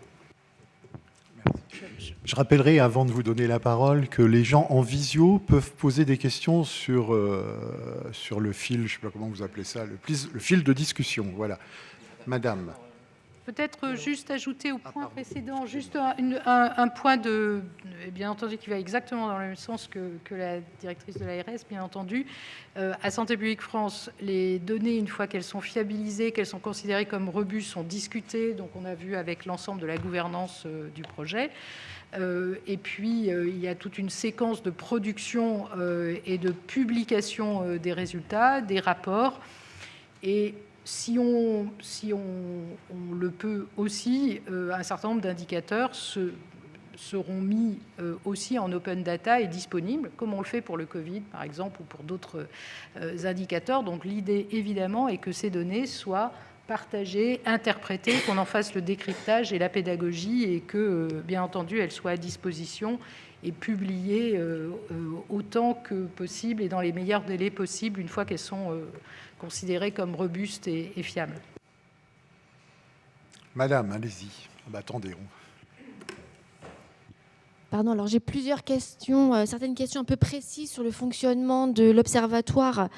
Merci. Je rappellerai, avant de vous donner la parole, que les gens en visio peuvent poser des questions sur le fil, je ne sais pas comment vous appelez ça, le fil de discussion. Voilà. Madame. Peut-être juste ajouter au point précédent, juste un point bien entendu, qui va exactement dans le même sens que la directrice de l'ARS, bien entendu. À Santé publique France, les données, une fois qu'elles sont fiabilisées, qu'elles sont considérées comme robustes, sont discutées. Donc on a vu avec l'ensemble de la gouvernance du projet. Et puis, il y a toute une séquence de production et de publication des résultats, des rapports. Et si on le peut aussi, un certain nombre d'indicateurs seront mis aussi en open data et disponibles, comme on le fait pour le Covid, par exemple, ou pour d'autres indicateurs. Donc l'idée, évidemment, est que ces données soient partagées, interprétées, qu'on en fasse le décryptage et la pédagogie, et que, bien entendu, elles soient à disposition et publiées autant que possible et dans les meilleurs délais possibles, une fois qu'elles sont considérées comme robustes et fiables. Madame, allez-y. Attendez. Pardon, alors j'ai plusieurs questions, certaines questions un peu précises sur le fonctionnement de l'observatoire.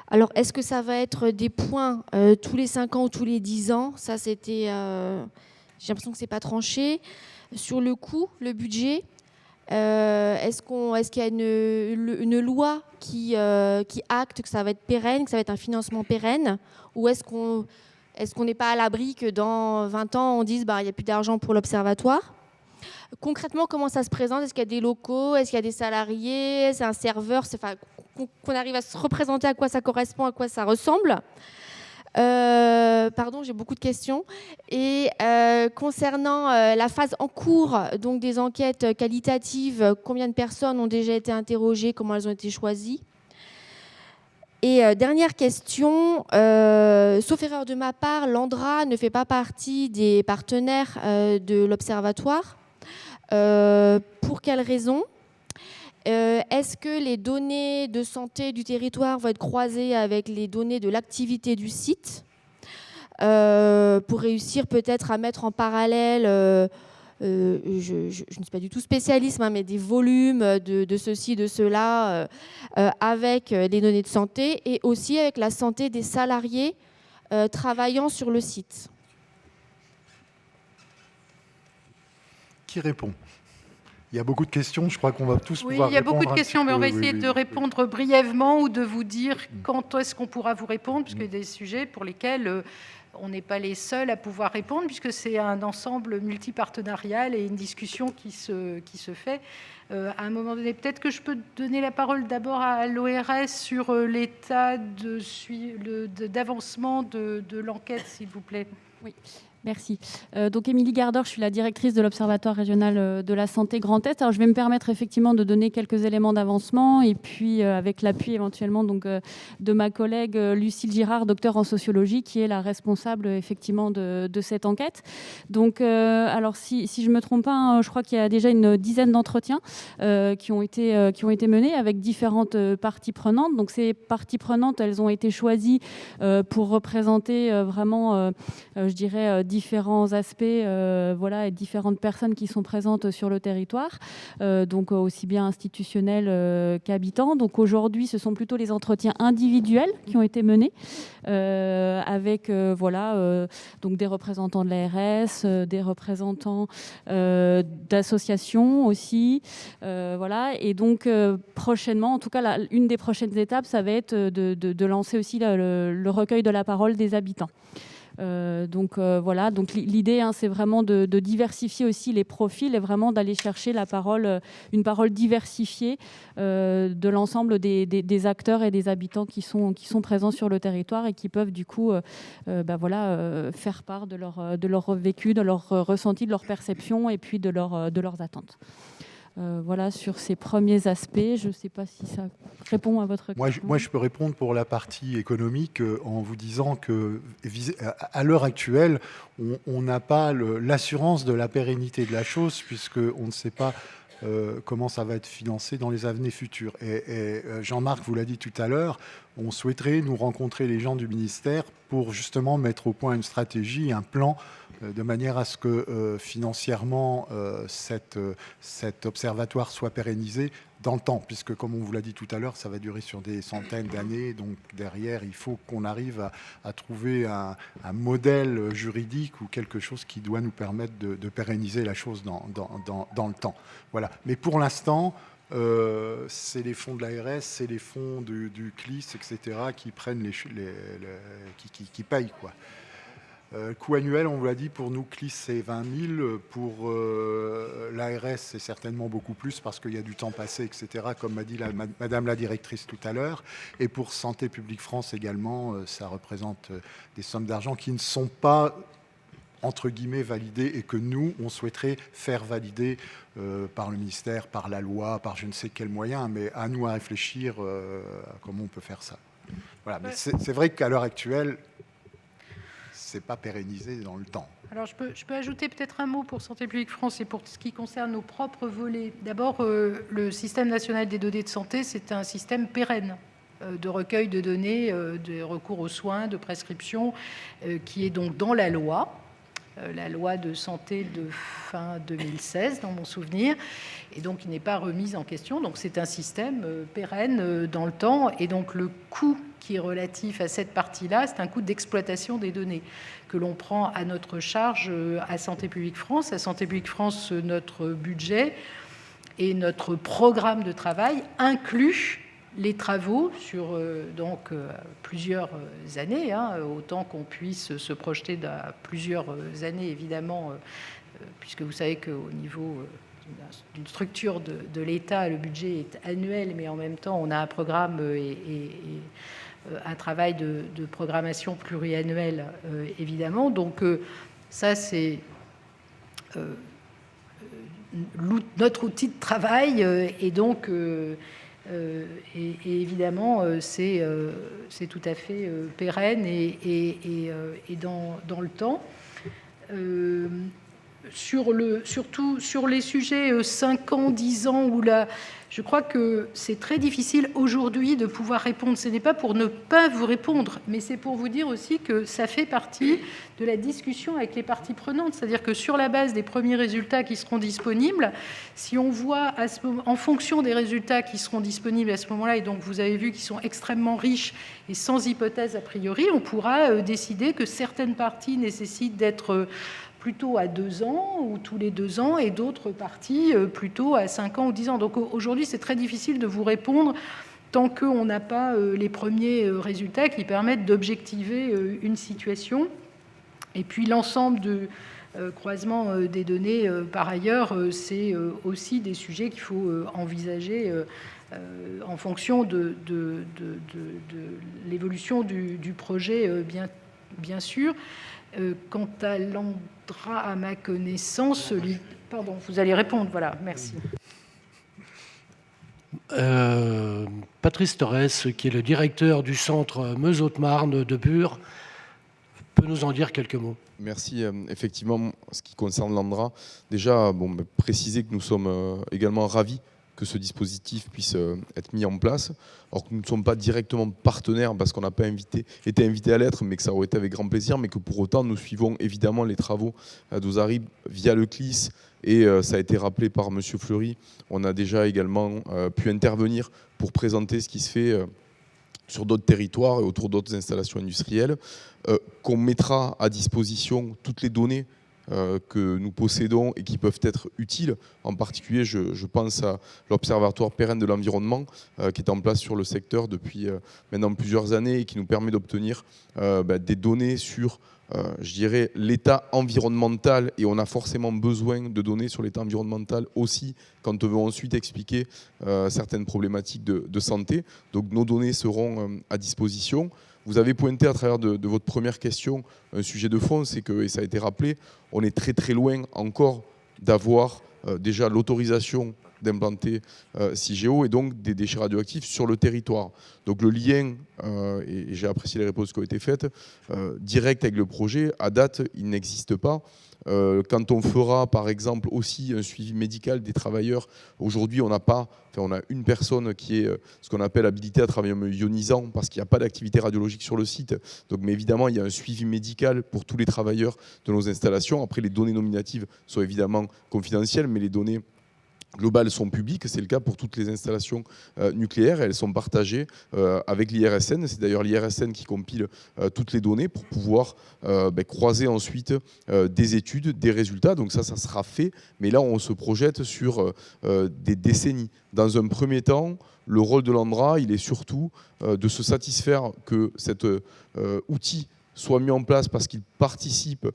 Alors, est-ce que ça va être des points tous les 5 ans ou tous les 10 ans? Ça, c'était... j'ai l'impression que ce n'est pas tranché. Sur le coût, le budget, est-ce qu'il y a une loi qui acte que ça va être pérenne, que ça va être un financement pérenne? Ou est-ce qu'on n'est pas à l'abri que dans 20 ans, on dise il n'y a plus d'argent pour l'observatoire? Concrètement, comment ça se présente? Est-ce qu'il y a des locaux? Est-ce qu'il y a des salariés? C'est un serveur? Qu'on arrive à se représenter à quoi ça correspond, à quoi ça ressemble. Pardon, j'ai beaucoup de questions. Et concernant la phase en cours, donc des enquêtes qualitatives, combien de personnes ont déjà été interrogées? Comment elles ont été choisies? Et dernière question, sauf erreur de ma part, l'ANDRA ne fait pas partie des partenaires de l'Observatoire. Pour quelles raisons? Est-ce que les données de santé du territoire vont être croisées avec les données de l'activité du site pour réussir peut-être à mettre en parallèle, je ne suis pas du tout spécialiste, mais des volumes de ceci, de cela, avec les données de santé et aussi avec la santé des salariés travaillant sur le site? Qui répond? Il y a beaucoup de questions, je crois qu'on va tous pouvoir répondre. Oui, il y a beaucoup de questions, mais on va essayer de répondre brièvement ou de vous dire quand est-ce qu'on pourra vous répondre, puisqu'il y a des sujets pour lesquels on n'est pas les seuls à pouvoir répondre, puisque c'est un ensemble multipartenarial et une discussion qui se fait. À un moment donné, peut-être que je peux donner la parole d'abord à l'ORS sur l'état d'avancement de l'enquête, s'il vous plaît. Oui. Merci. Donc Émilie Gardeur, je suis la directrice de l'Observatoire régional de la santé Grand Est. Alors je vais me permettre effectivement de donner quelques éléments d'avancement et puis avec l'appui éventuellement donc, de ma collègue Lucille Girard, docteure en sociologie, qui est la responsable effectivement de cette enquête. Donc alors si je me trompe pas, je crois qu'il y a déjà une dizaine d'entretiens qui ont été menés avec différentes parties prenantes. Donc ces parties prenantes, elles ont été choisies pour représenter vraiment, je dirais, différents aspects et différentes personnes qui sont présentes sur le territoire, donc aussi bien institutionnels qu'habitants. Donc aujourd'hui, ce sont plutôt les entretiens individuels qui ont été menés avec donc des représentants de l'ARS, des représentants d'associations aussi. Et donc prochainement, en tout cas, une des prochaines étapes, ça va être de lancer aussi le recueil de la parole des habitants. Donc l'idée, c'est vraiment de diversifier aussi les profils et vraiment d'aller chercher une parole diversifiée de l'ensemble des acteurs et des habitants qui sont présents sur le territoire et qui peuvent du coup faire part de leur vécu, de leur ressenti, de leur perception et puis de leurs attentes. Sur ces premiers aspects. Je ne sais pas si ça répond à votre question. Moi, je peux répondre pour la partie économique en vous disant qu'à l'heure actuelle, on n'a pas l'assurance de la pérennité de la chose, puisqu'on ne sait pas comment ça va être financé dans les années futures. Et Jean-Marc vous l'a dit tout à l'heure, on souhaiterait nous rencontrer les gens du ministère pour justement mettre au point une stratégie, un plan, de manière à ce que financièrement cet observatoire soit pérennisé dans le temps, puisque comme on vous l'a dit tout à l'heure, ça va durer sur des centaines d'années. Donc derrière, il faut qu'on arrive à trouver un modèle juridique ou quelque chose qui doit nous permettre de pérenniser la chose dans le temps. Voilà. Mais pour l'instant, c'est les fonds de l'ARS, c'est les fonds du CLIS, etc., qui prennent qui payent, quoi. Coût annuel, on vous l'a dit, pour nous, CLIS, c'est 20 000. Pour l'ARS, c'est certainement beaucoup plus parce qu'il y a du temps passé, etc., comme m'a dit Madame la directrice tout à l'heure. Et pour Santé publique France également, ça représente des sommes d'argent qui ne sont pas, entre guillemets, validées et que nous, on souhaiterait faire valider par le ministère, par la loi, par je ne sais quel moyen, mais à nous à réfléchir à comment on peut faire ça. Voilà. Mais c'est vrai qu'à l'heure actuelle, c'est pas pérennisé dans le temps. Alors, je peux ajouter peut-être un mot pour Santé publique France et pour ce qui concerne nos propres volets. D'abord, le système national des données de santé, c'est un système pérenne de recueil de données, de recours aux soins, de prescription, qui est donc dans la loi de santé de fin 2016, dans mon souvenir, et donc il n'est pas remis en question. Donc c'est un système pérenne dans le temps, et donc le coût qui est relatif à cette partie-là, c'est un coût d'exploitation des données que l'on prend à notre charge à Santé publique France. À Santé publique France, notre budget et notre programme de travail inclut les travaux sur plusieurs années, autant qu'on puisse se projeter dans plusieurs années, évidemment, puisque vous savez qu'au niveau d'une structure de l'État, le budget est annuel, mais en même temps, on a un programme et un travail de programmation pluriannuelle, évidemment. Donc, ça, c'est notre outil de travail. Et donc, et évidemment, c'est tout à fait pérenne et dans le temps. Surtout sur les sujets 5 ans, 10 ans, où là, je crois que c'est très difficile aujourd'hui de pouvoir répondre. Ce n'est pas pour ne pas vous répondre, mais c'est pour vous dire aussi que ça fait partie de la discussion avec les parties prenantes. C'est-à-dire que sur la base des premiers résultats qui seront disponibles, si on voit en fonction des résultats qui seront disponibles à ce moment-là, et donc vous avez vu qu'ils sont extrêmement riches et sans hypothèse a priori, on pourra décider que certaines parties nécessitent d'être plutôt à 2 ans ou tous les 2 ans, et d'autres parties plutôt à 5 ans ou 10 ans. Donc aujourd'hui, c'est très difficile de vous répondre tant qu'on n'a pas les premiers résultats qui permettent d'objectiver une situation. Et puis l'ensemble du croisement des données, par ailleurs, c'est aussi des sujets qu'il faut envisager en fonction de l'évolution du projet, bien sûr. Quant à l'Andra, à ma connaissance, pardon, vous allez répondre, voilà, merci. Patrice Torres, qui est le directeur du centre Meuse-Haute-Marne de Bure, peut nous en dire quelques mots. Merci. Effectivement, en ce qui concerne l'Andra, déjà, préciser que nous sommes également ravis que ce dispositif puisse être mis en place. Alors que nous ne sommes pas directement partenaires parce qu'on n'a pas été invité à l'être, mais que ça aurait été avec grand plaisir, mais que pour autant nous suivons évidemment les travaux d'Ozarib via le CLIS, et ça a été rappelé par M. Fleury. On a déjà également pu intervenir pour présenter ce qui se fait sur d'autres territoires et autour d'autres installations industrielles, qu'on mettra à disposition toutes les données que nous possédons et qui peuvent être utiles. En particulier, je pense à l'Observatoire pérenne de l'environnement qui est en place sur le secteur depuis maintenant plusieurs années et qui nous permet d'obtenir des données sur, je dirais, l'état environnemental. Et on a forcément besoin de données sur l'état environnemental aussi quand on veut ensuite expliquer certaines problématiques de santé. Donc nos données seront à disposition. Vous avez pointé à travers de votre première question un sujet de fond, c'est que, et ça a été rappelé, on est très très loin encore d'avoir déjà l'autorisation d'implanter CIGEO et donc des déchets radioactifs sur le territoire. Donc le lien, et j'ai apprécié les réponses qui ont été faites, direct avec le projet, à date, il n'existe pas. Quand on fera par exemple aussi un suivi médical des travailleurs, aujourd'hui on a une personne qui est ce qu'on appelle habilitée à travailler en milieu ionisant parce qu'il n'y a pas d'activité radiologique sur le site. Donc, mais évidemment il y a un suivi médical pour tous les travailleurs de nos installations. Après les données nominatives sont évidemment confidentielles, mais les données globales sont publiques, c'est le cas pour toutes les installations nucléaires, et elles sont partagées avec l'IRSN. C'est d'ailleurs l'IRSN qui compile toutes les données pour pouvoir croiser ensuite des études, des résultats. Donc ça sera fait, mais là on se projette sur des décennies. Dans un premier temps, le rôle de l'ANDRA, il est surtout de se satisfaire que cet outil soit mis en place parce qu'il participe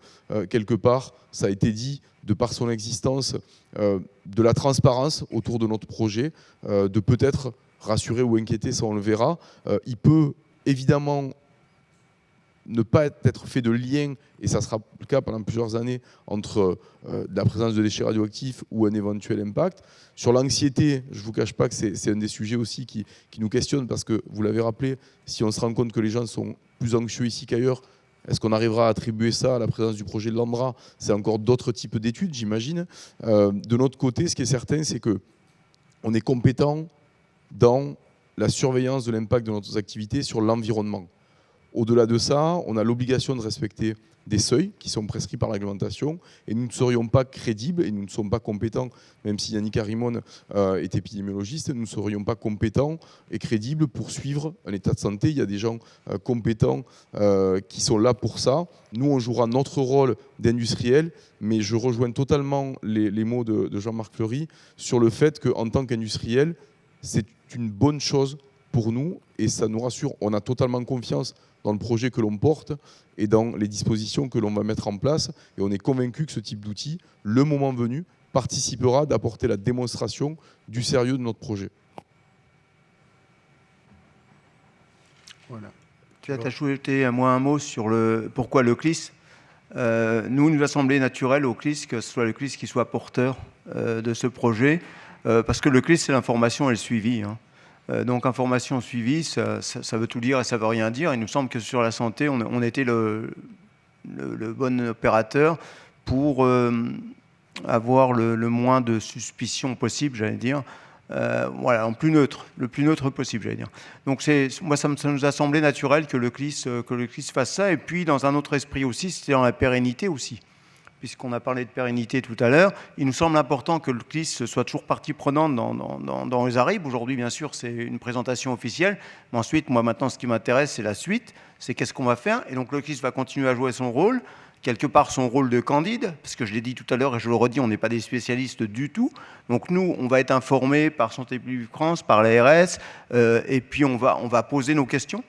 quelque part, ça a été dit, de par son existence, de la transparence autour de notre projet, de peut-être rassurer ou inquiéter, ça on le verra. Il peut évidemment ne pas être fait de lien, et ça sera le cas pendant plusieurs années, entre la présence de déchets radioactifs ou un éventuel impact. Sur l'anxiété, je ne vous cache pas que c'est un des sujets aussi qui nous questionne, parce que, vous l'avez rappelé, si on se rend compte que les gens sont plus anxieux ici qu'ailleurs, est-ce qu'on arrivera à attribuer ça à la présence du projet de l'ANDRA? C'est encore d'autres types d'études, j'imagine. De notre côté, ce qui est certain, c'est qu'on est compétent dans la surveillance de l'impact de nos activités sur l'environnement. Au-delà de ça, on a l'obligation de respecter des seuils qui sont prescrits par la réglementation, et nous ne serions pas crédibles et nous ne sommes pas compétents, même si Yannick Arimon est épidémiologiste, nous ne serions pas compétents et crédibles pour suivre un état de santé. Il y a des gens compétents qui sont là pour ça. Nous, on jouera notre rôle d'industriel, mais je rejoins totalement les mots de Jean-Marc Fleury sur le fait qu'en tant qu'industriel, c'est une bonne chose pour nous, et ça nous rassure. On a totalement confiance dans le projet que l'on porte et dans les dispositions que l'on va mettre en place. Et on est convaincu que ce type d'outil, le moment venu, participera d'apporter la démonstration du sérieux de notre projet. Voilà. Tu as ajouté à moi un mot sur pourquoi le CLIS. Nous a semblé naturel au CLIS que ce soit le CLIS qui soit porteur de ce projet, parce que le CLIS, c'est l'information et le suivi. Donc information suivi, ça veut tout dire et ça veut rien dire. Il nous semble que sur la santé, on était le bon opérateur pour avoir le moins de suspicion possible, j'allais dire. Voilà, le plus neutre possible, j'allais dire. Donc moi, ça nous a semblé naturel que le CLIS fasse ça. Et puis, dans un autre esprit aussi, c'était dans la pérennité aussi. Puisqu'on a parlé de pérennité tout à l'heure, il nous semble important que le CLIS soit toujours partie prenante dans les ARIB. Aujourd'hui, bien sûr, c'est une présentation officielle. Mais ensuite, moi, maintenant, ce qui m'intéresse, c'est la suite. C'est qu'est-ce qu'on va faire. Et donc, le CLIS va continuer à jouer son rôle. Quelque part son rôle de candide, parce que je l'ai dit tout à l'heure et je le redis, on n'est pas des spécialistes du tout. Donc nous, on va être informés par Santé publique France, par l'ARS, et puis on va poser nos questions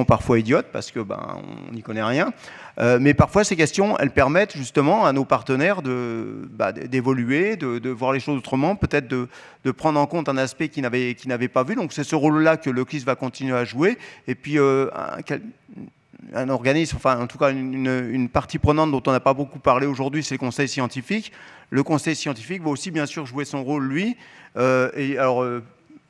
parfois idiotes, parce que on n'y connaît rien. Mais parfois, ces questions, elles permettent justement à nos partenaires d'évoluer, de voir les choses autrement, peut-être de prendre en compte un aspect qu'ils n'avaient pas vu. Donc c'est ce rôle-là que le CLIS va continuer à jouer. Et puis un organisme, enfin en tout cas une partie prenante dont on n'a pas beaucoup parlé aujourd'hui, c'est le conseil scientifique. Le conseil scientifique va aussi bien sûr jouer son rôle, lui. Et alors,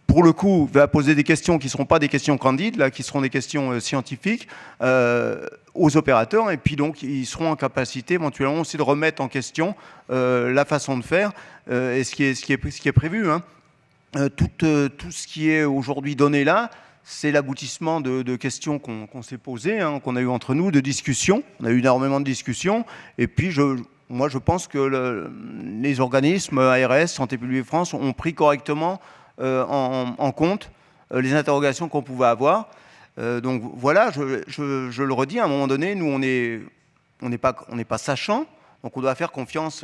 pour le coup, va poser des questions qui ne seront pas des questions candides, là, qui seront des questions scientifiques aux opérateurs. Et puis donc, ils seront en capacité éventuellement aussi de remettre en question la façon de faire et ce qui est prévu. Tout ce qui est aujourd'hui donné là, c'est l'aboutissement de questions qu'on s'est posées, qu'on a eues entre nous, de discussions. On a eu énormément de discussions. Et puis, moi, je pense que les organismes ARS, Santé publique France, ont pris correctement en compte les interrogations qu'on pouvait avoir. Donc voilà, je le redis, à un moment donné, nous, on n'est pas sachants. Donc on doit faire confiance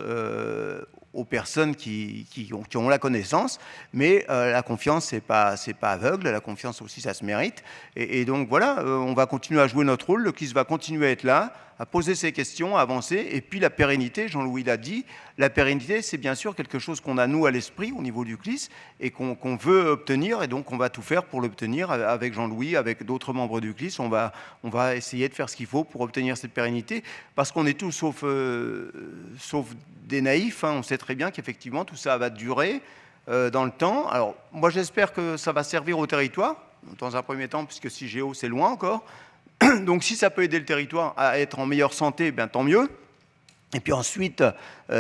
aux personnes qui ont la connaissance, mais la confiance, c'est pas aveugle, la confiance aussi, ça se mérite. Et donc voilà, on va continuer à jouer notre rôle, le CLIS va continuer à être là, à poser ses questions, à avancer. Et puis la pérennité, Jean-Louis l'a dit, la pérennité, c'est bien sûr quelque chose qu'on a, nous, à l'esprit, au niveau du CLIS, et qu'on veut obtenir, et donc on va tout faire pour l'obtenir avec Jean-Louis, avec d'autres membres du CLIS. On va essayer de faire ce qu'il faut pour obtenir cette pérennité, parce qu'on est tous, sauf des naïfs, on sait très bien qu'effectivement, tout ça va durer dans le temps. Alors, moi, j'espère que ça va servir au territoire, dans un premier temps, puisque CIGEO, c'est loin encore. Donc si ça peut aider le territoire à être en meilleure santé, bien, tant mieux. Et puis ensuite,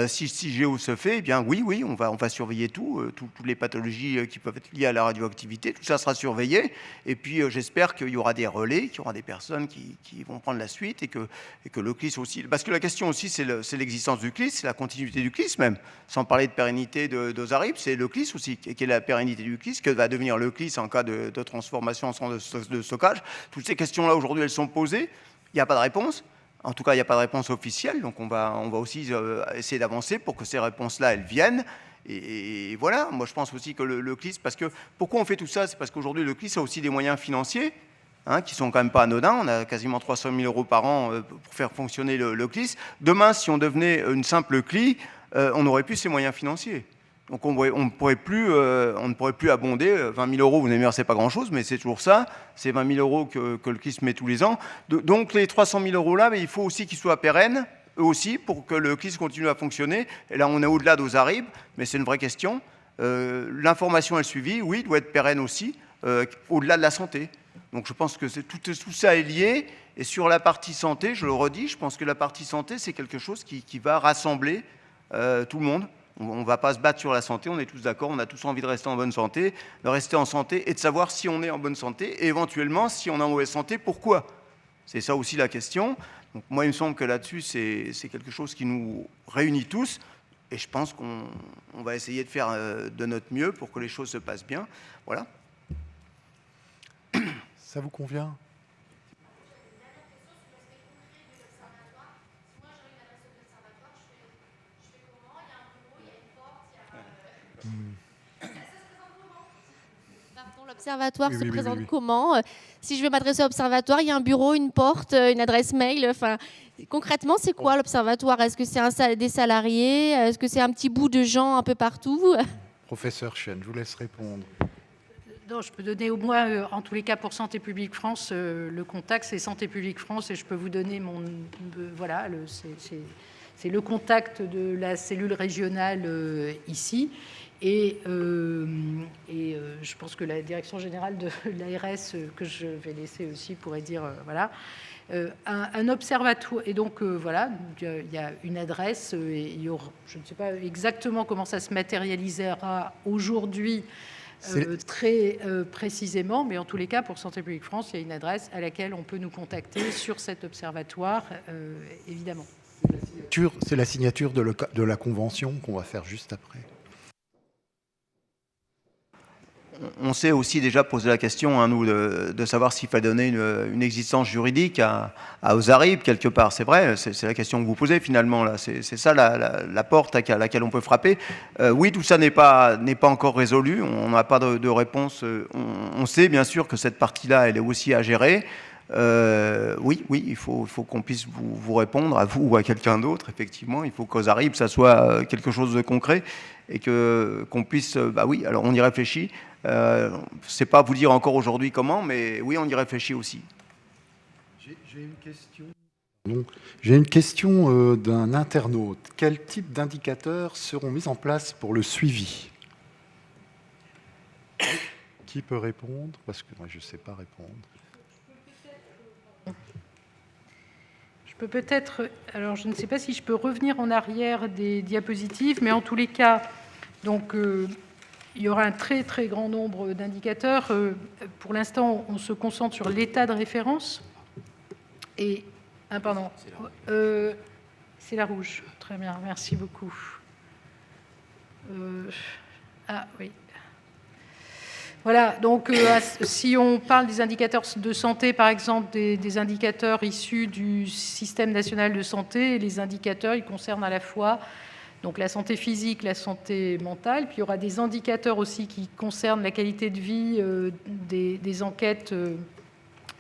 si CIGEO se fait, eh bien oui, on va surveiller toutes les pathologies qui peuvent être liées à la radioactivité, tout ça sera surveillé. Et puis j'espère qu'il y aura des relais, qu'il y aura des personnes qui vont prendre la suite et que le CLIS aussi... Parce que la question aussi, c'est l'existence du CLIS, c'est la continuité du CLIS même. Sans parler de pérennité d'OSARIB, c'est le CLIS aussi, qui est la pérennité du CLIS, que va devenir le CLIS en cas de transformation en centre de stockage. Toutes ces questions-là, aujourd'hui, elles sont posées. Il n'y a pas de réponse. En tout cas, il n'y a pas de réponse officielle, donc on va aussi essayer d'avancer pour que ces réponses-là, elles viennent. Et voilà, moi je pense aussi que le CLIS, parce que pourquoi on fait tout ça, c'est parce qu'aujourd'hui le CLIS a aussi des moyens financiers, qui sont quand même pas anodins. On a quasiment 300 000 € par an pour faire fonctionner le CLIS. Demain, si on devenait une simple CLI, on n'aurait plus ces moyens financiers. Donc on ne pourrait plus abonder 20 000 €, vous allez me dire, c'est pas grand-chose, mais c'est toujours ça, c'est 20 000 € que le CLIS met tous les ans. Donc les 300 000 € là, mais il faut aussi qu'ils soient pérennes, eux aussi, pour que le CLIS continue à fonctionner. Et là, on est au-delà d'OSARIB, mais c'est une vraie question. L'information et le suivi, oui, doit être pérenne aussi, au-delà de la santé. Donc je pense que tout ça est lié. Et sur la partie santé, je le redis, je pense que la partie santé, c'est quelque chose qui va rassembler tout le monde. On ne va pas se battre sur la santé, on est tous d'accord, on a tous envie de rester en bonne santé, de rester en santé et de savoir si on est en bonne santé et éventuellement, si on est en mauvaise santé, pourquoi. C'est ça aussi la question. Donc moi, il me semble que là-dessus, c'est quelque chose qui nous réunit tous et je pense qu'on va essayer de faire de notre mieux pour que les choses se passent bien. Voilà. Ça vous convient ? L'observatoire Oui, se oui, oui, présente oui, oui. comment? Si je veux m'adresser à l'observatoire, il y a un bureau, une porte, une adresse mail. Enfin, concrètement, c'est quoi l'observatoire? Est-ce que c'est des salariés? Est-ce que c'est un petit bout de gens un peu partout? Professeur Chen, je vous laisse répondre. Non, je peux donner au moins, en tous les cas pour Santé publique France, le contact, c'est Santé publique France, et je peux vous donner mon... voilà, c'est le contact de la cellule régionale ici. Et je pense que la direction générale de l'ARS, que je vais laisser aussi, pourrait dire, voilà. Un observatoire, et donc voilà, il y a une adresse, et il y aura, je ne sais pas exactement comment ça se matérialisera aujourd'hui, très précisément, mais en tous les cas, pour Santé publique France, il y a une adresse à laquelle on peut nous contacter sur cet observatoire, évidemment. C'est la signature de la convention qu'on va faire juste après. On s'est aussi déjà posé la question, hein, nous, de savoir s'il fallait donner une existence juridique à Ozarib, quelque part. C'est vrai, c'est la question que vous posez finalement, là. C'est ça la porte à laquelle on peut frapper. Oui, tout ça n'est pas encore résolu. On n'a pas de réponse. On sait bien sûr que cette partie-là, elle est aussi à gérer. Oui, il faut qu'on puisse vous répondre, à vous ou à quelqu'un d'autre, effectivement. Il faut qu'Ozarib, ça soit quelque chose de concret et qu'on puisse... bah oui, alors on y réfléchit. Je ne sais pas vous dire encore aujourd'hui comment, mais oui, on y réfléchit aussi. J'ai une question. J'ai une question d'un internaute. Quel type d'indicateurs seront mis en place pour le suivi? Qui peut répondre? Parce que moi, je ne sais pas répondre. Je peux peut-être... Alors, je ne sais pas si je peux revenir en arrière des diapositives, mais en tous les cas, donc... il y aura un très, très grand nombre d'indicateurs. Pour l'instant, on se concentre sur l'état de référence. Et... pardon. C'est la rouge. Très bien, merci beaucoup. Ah, oui. Voilà, donc si on parle des indicateurs de santé, par exemple, des indicateurs issus du système national de santé, les indicateurs, ils concernent à la fois... donc la santé physique, la santé mentale, puis il y aura des indicateurs aussi qui concernent la qualité de vie, des enquêtes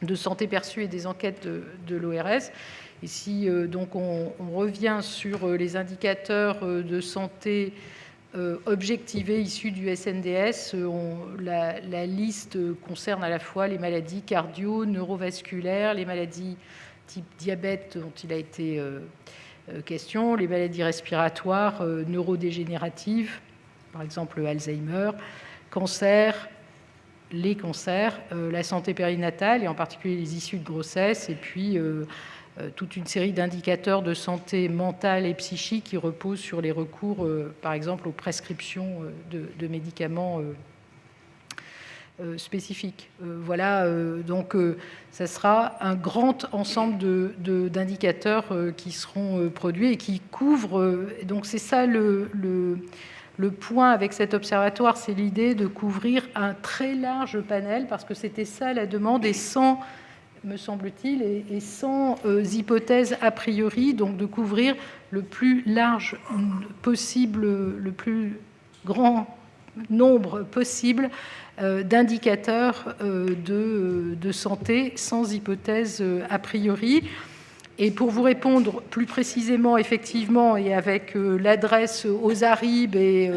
de santé perçues et des enquêtes de l'ORS. Et si donc on revient sur les indicateurs de santé objectivés issus du SNDS, la liste concerne à la fois les maladies cardio, neurovasculaires, les maladies type diabète dont il a été... question, les maladies respiratoires, neurodégénératives, par exemple Alzheimer, cancer, les cancers, la santé périnatale et en particulier les issues de grossesse, et puis toute une série d'indicateurs de santé mentale et psychique qui reposent sur les recours, par exemple, aux prescriptions de médicaments spécifiques. Voilà, donc ça sera un grand ensemble d'indicateurs qui seront produits et qui couvrent... donc c'est ça le point avec cet observatoire, c'est l'idée de couvrir un très large panel, parce que c'était ça la demande, et sans, me semble-t-il, et sans hypothèse a priori, donc de couvrir le plus large possible, le plus grand nombre possible d'indicateurs de santé sans hypothèse a priori. Et pour vous répondre plus précisément, effectivement, et avec l'adresse Ozarib et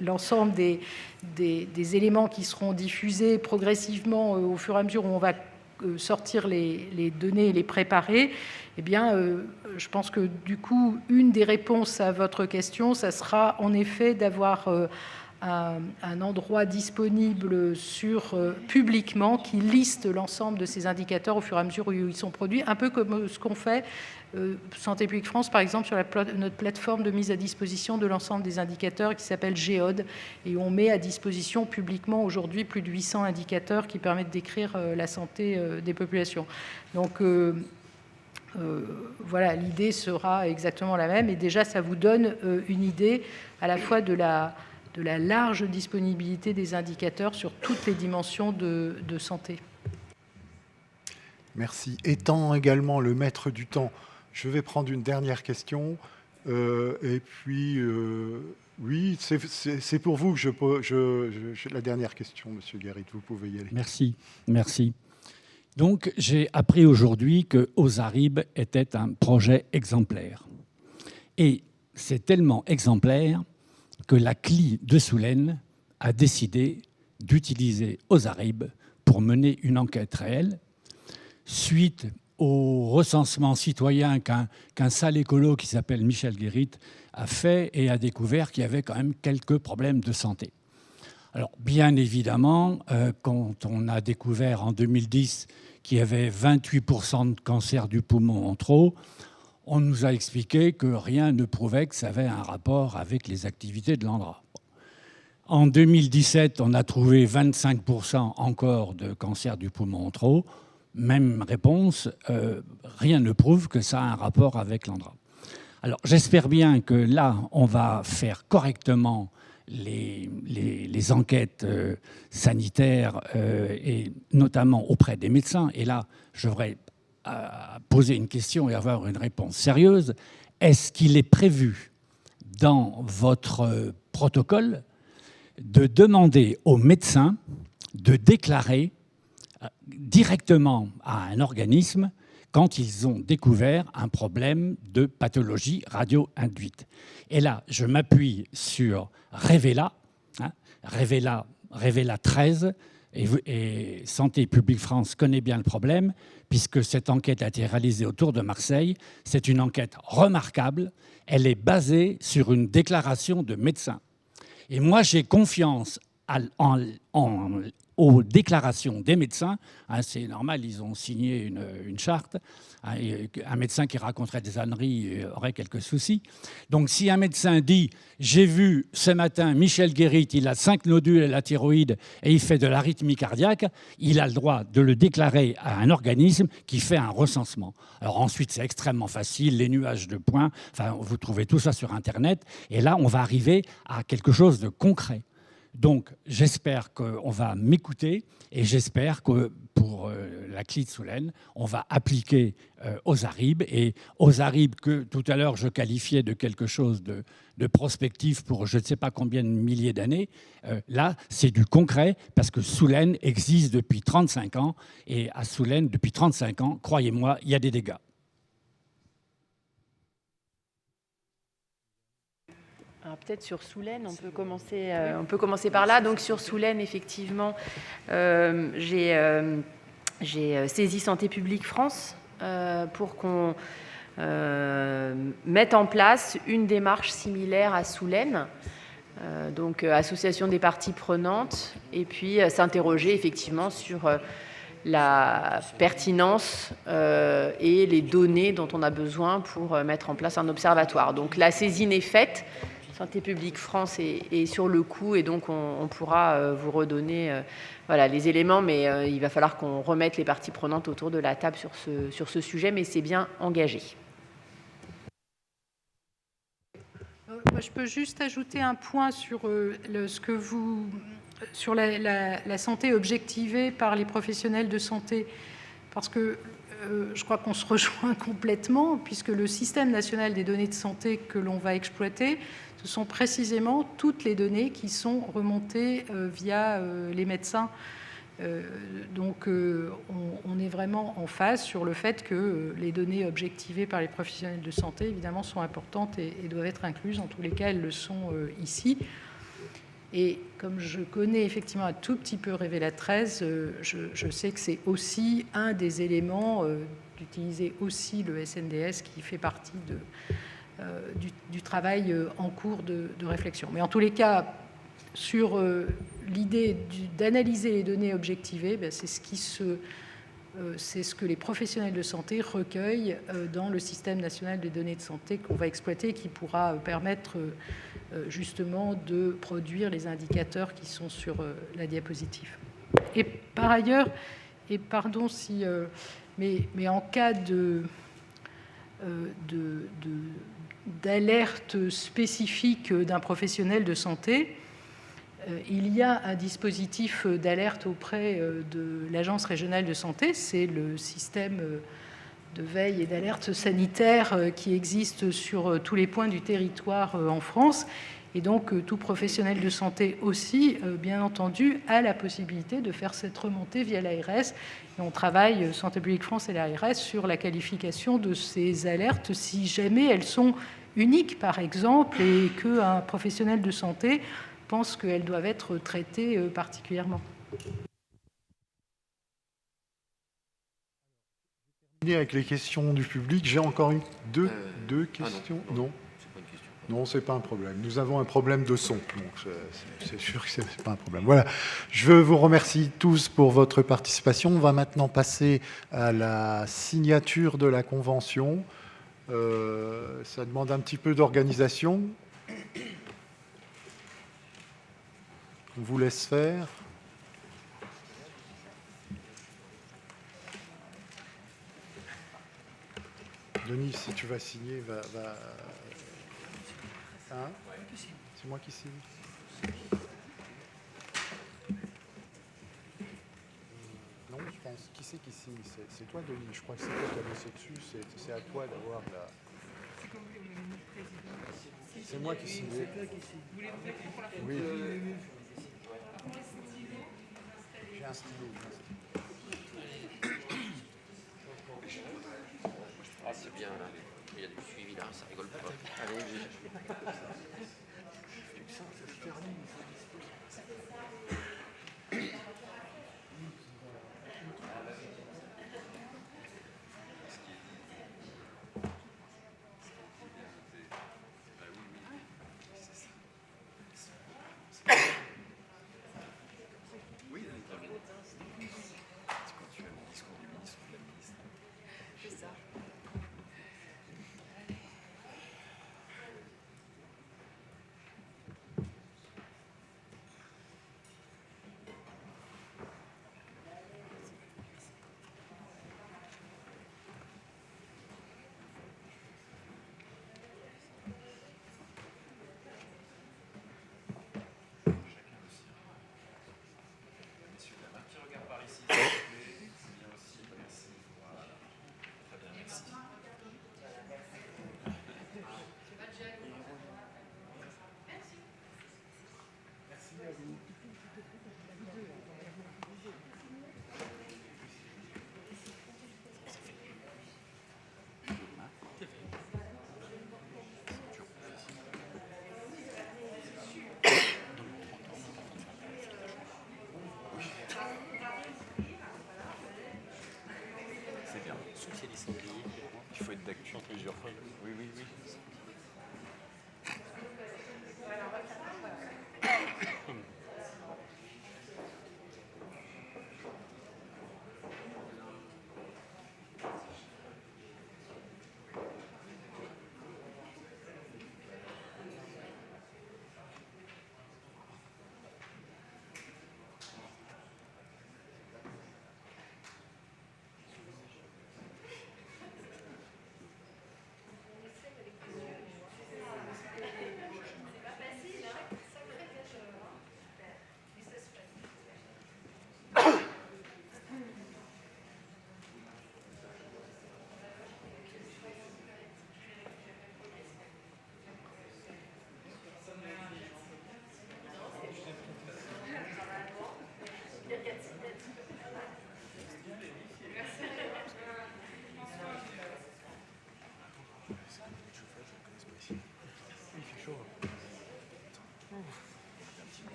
l'ensemble des éléments qui seront diffusés progressivement au fur et à mesure où on va sortir les données et les préparer, eh bien, je pense que du coup, une des réponses à votre question, ça sera en effet d'avoir un endroit disponible publiquement qui liste l'ensemble de ces indicateurs au fur et à mesure où ils sont produits, un peu comme ce qu'on fait Santé publique France, par exemple, sur notre plateforme de mise à disposition de l'ensemble des indicateurs qui s'appelle Géode, et on met à disposition publiquement aujourd'hui plus de 800 indicateurs qui permettent d'écrire la santé des populations. Donc voilà, l'idée sera exactement la même, et déjà ça vous donne une idée à la fois de la large disponibilité des indicateurs sur toutes les dimensions de santé. Merci. Étant également le maître du temps, je vais prendre une dernière question et puis Oui, c'est pour vous que la dernière question, Monsieur Guérit, vous pouvez y aller. Merci, merci. Donc, j'ai appris aujourd'hui que Ozarib était un projet exemplaire. Et c'est tellement exemplaire que la CLI de Soulaine a décidé d'utiliser Ozarib pour mener une enquête réelle suite au recensement citoyen qu'un sale écolo qui s'appelle Michel Guérit a fait et a découvert qu'il y avait quand même quelques problèmes de santé. Alors, bien évidemment, quand on a découvert en 2010 qu'il y avait 28% de cancer du poumon en trop, on nous a expliqué que rien ne prouvait que ça avait un rapport avec les activités de l'ANDRA. En 2017, on a trouvé 25% encore de cancer du poumon en trop. Même réponse, rien ne prouve que ça a un rapport avec l'ANDRA. Alors j'espère bien que là, on va faire correctement les enquêtes sanitaires et notamment auprès des médecins. Et là, je voudrais poser une question et avoir une réponse sérieuse. Est-ce qu'il est prévu dans votre protocole de demander aux médecins de déclarer directement à un organisme quand ils ont découvert un problème de pathologie radio-induite? Et là, je m'appuie sur Revela, Revela 13, et Santé publique France connaît bien le problème, puisque cette enquête a été réalisée autour de Marseille. C'est une enquête remarquable. Elle est basée sur une déclaration de médecin. Et moi, j'ai confiance aux déclarations des médecins. C'est normal, ils ont signé une charte. Un médecin qui raconterait des âneries aurait quelques soucis. Donc si un médecin dit « J'ai vu ce matin Michel Guérit, il a 5 nodules à la thyroïde et il fait de l'arythmie cardiaque », il a le droit de le déclarer à un organisme qui fait un recensement. Alors ensuite, c'est extrêmement facile, les nuages de points, enfin, vous trouvez tout ça sur Internet. Et là, on va arriver à quelque chose de concret. Donc, j'espère qu'on va m'écouter et j'espère que pour la CLI de Soulaine, on va appliquer Ozarib. Et Ozarib, que tout à l'heure je qualifiais de quelque chose de prospectif pour je ne sais pas combien de milliers d'années, là, c'est du concret parce que Soulaine existe depuis 35 ans. Et à Soulaine, depuis 35 ans, croyez-moi, il y a des dégâts. Peut-être sur Soulaine, on peut commencer par là. Donc sur Soulaine, effectivement, j'ai saisi Santé publique France pour qu'on mette en place une démarche similaire à Soulaine, donc association des parties prenantes, et puis s'interroger effectivement sur la pertinence et les données dont on a besoin pour mettre en place un observatoire. Donc la saisine est faite. Santé publique France est sur le coup et donc on pourra vous redonner voilà, les éléments, mais il va falloir qu'on remette les parties prenantes autour de la table sur ce sujet, mais c'est bien engagé. Je peux juste ajouter un point sur sur la santé objectivée par les professionnels de santé, parce que je crois qu'on se rejoint complètement, puisque le système national des données de santé que l'on va exploiter, ce sont précisément toutes les données qui sont remontées via les médecins. Donc on est vraiment en phase sur le fait que les données objectivées par les professionnels de santé, évidemment, sont importantes et doivent être incluses. En tous les cas, elles le sont ici. Et comme je connais effectivement un tout petit peu Revela 13, je sais que c'est aussi un des éléments d'utiliser aussi le SNDS qui fait partie du travail en cours de réflexion. Mais en tous les cas, sur l'idée d'analyser les données objectivées, c'est ce que les professionnels de santé recueillent dans le système national des données de santé qu'on va exploiter et qui pourra permettre justement de produire les indicateurs qui sont sur la diapositive. Et par ailleurs, et pardon si, mais en cas d'alerte spécifique d'un professionnel de santé, il y a un dispositif d'alerte auprès de l'Agence régionale de santé, c'est le système de veille et d'alerte sanitaire qui existe sur tous les points du territoire en France. Et donc, tout professionnel de santé aussi, bien entendu, a la possibilité de faire cette remontée via l'ARS. Et on travaille, Santé publique France et l'ARS, sur la qualification de ces alertes si jamais elles sont uniques, par exemple, et qu'un professionnel de santé pense qu'elles doivent être traitées particulièrement. Avec les questions du public, j'ai encore deux questions. Non. Non, ce n'est pas un problème. Nous avons un problème de son, donc c'est sûr que ce n'est pas un problème. Voilà, je vous remercie tous pour votre participation. On va maintenant passer à la signature de la convention. Ça demande un petit peu d'organisation. On vous laisse faire. Denis, si tu vas signer, Hein? C'est moi qui signe. Non, je pense. Qui c'est qui signe? C'est toi, Denis. Je crois que c'est toi qui as bossé dessus. C'est à toi d'avoir la... C'est moi qui signe. Oui. J'ai un stylo. Ah, c'est bien, là. Il y a du suivi, là. Ça rigole pas. Allez, Il faut être d'actu plusieurs fois. Oui, oui, oui.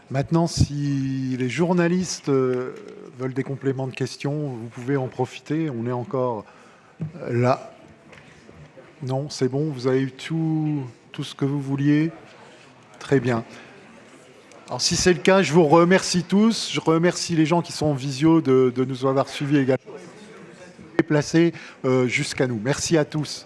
Maintenant, si les journalistes veulent des compléments de questions, vous pouvez en profiter. On est encore là. Non, c'est bon, vous avez eu tout ce que vous vouliez. Très bien. Alors, si c'est le cas, je vous remercie tous. Je remercie les gens qui sont en visio de nous avoir suivis également. Déplacés jusqu'à nous. Merci à tous.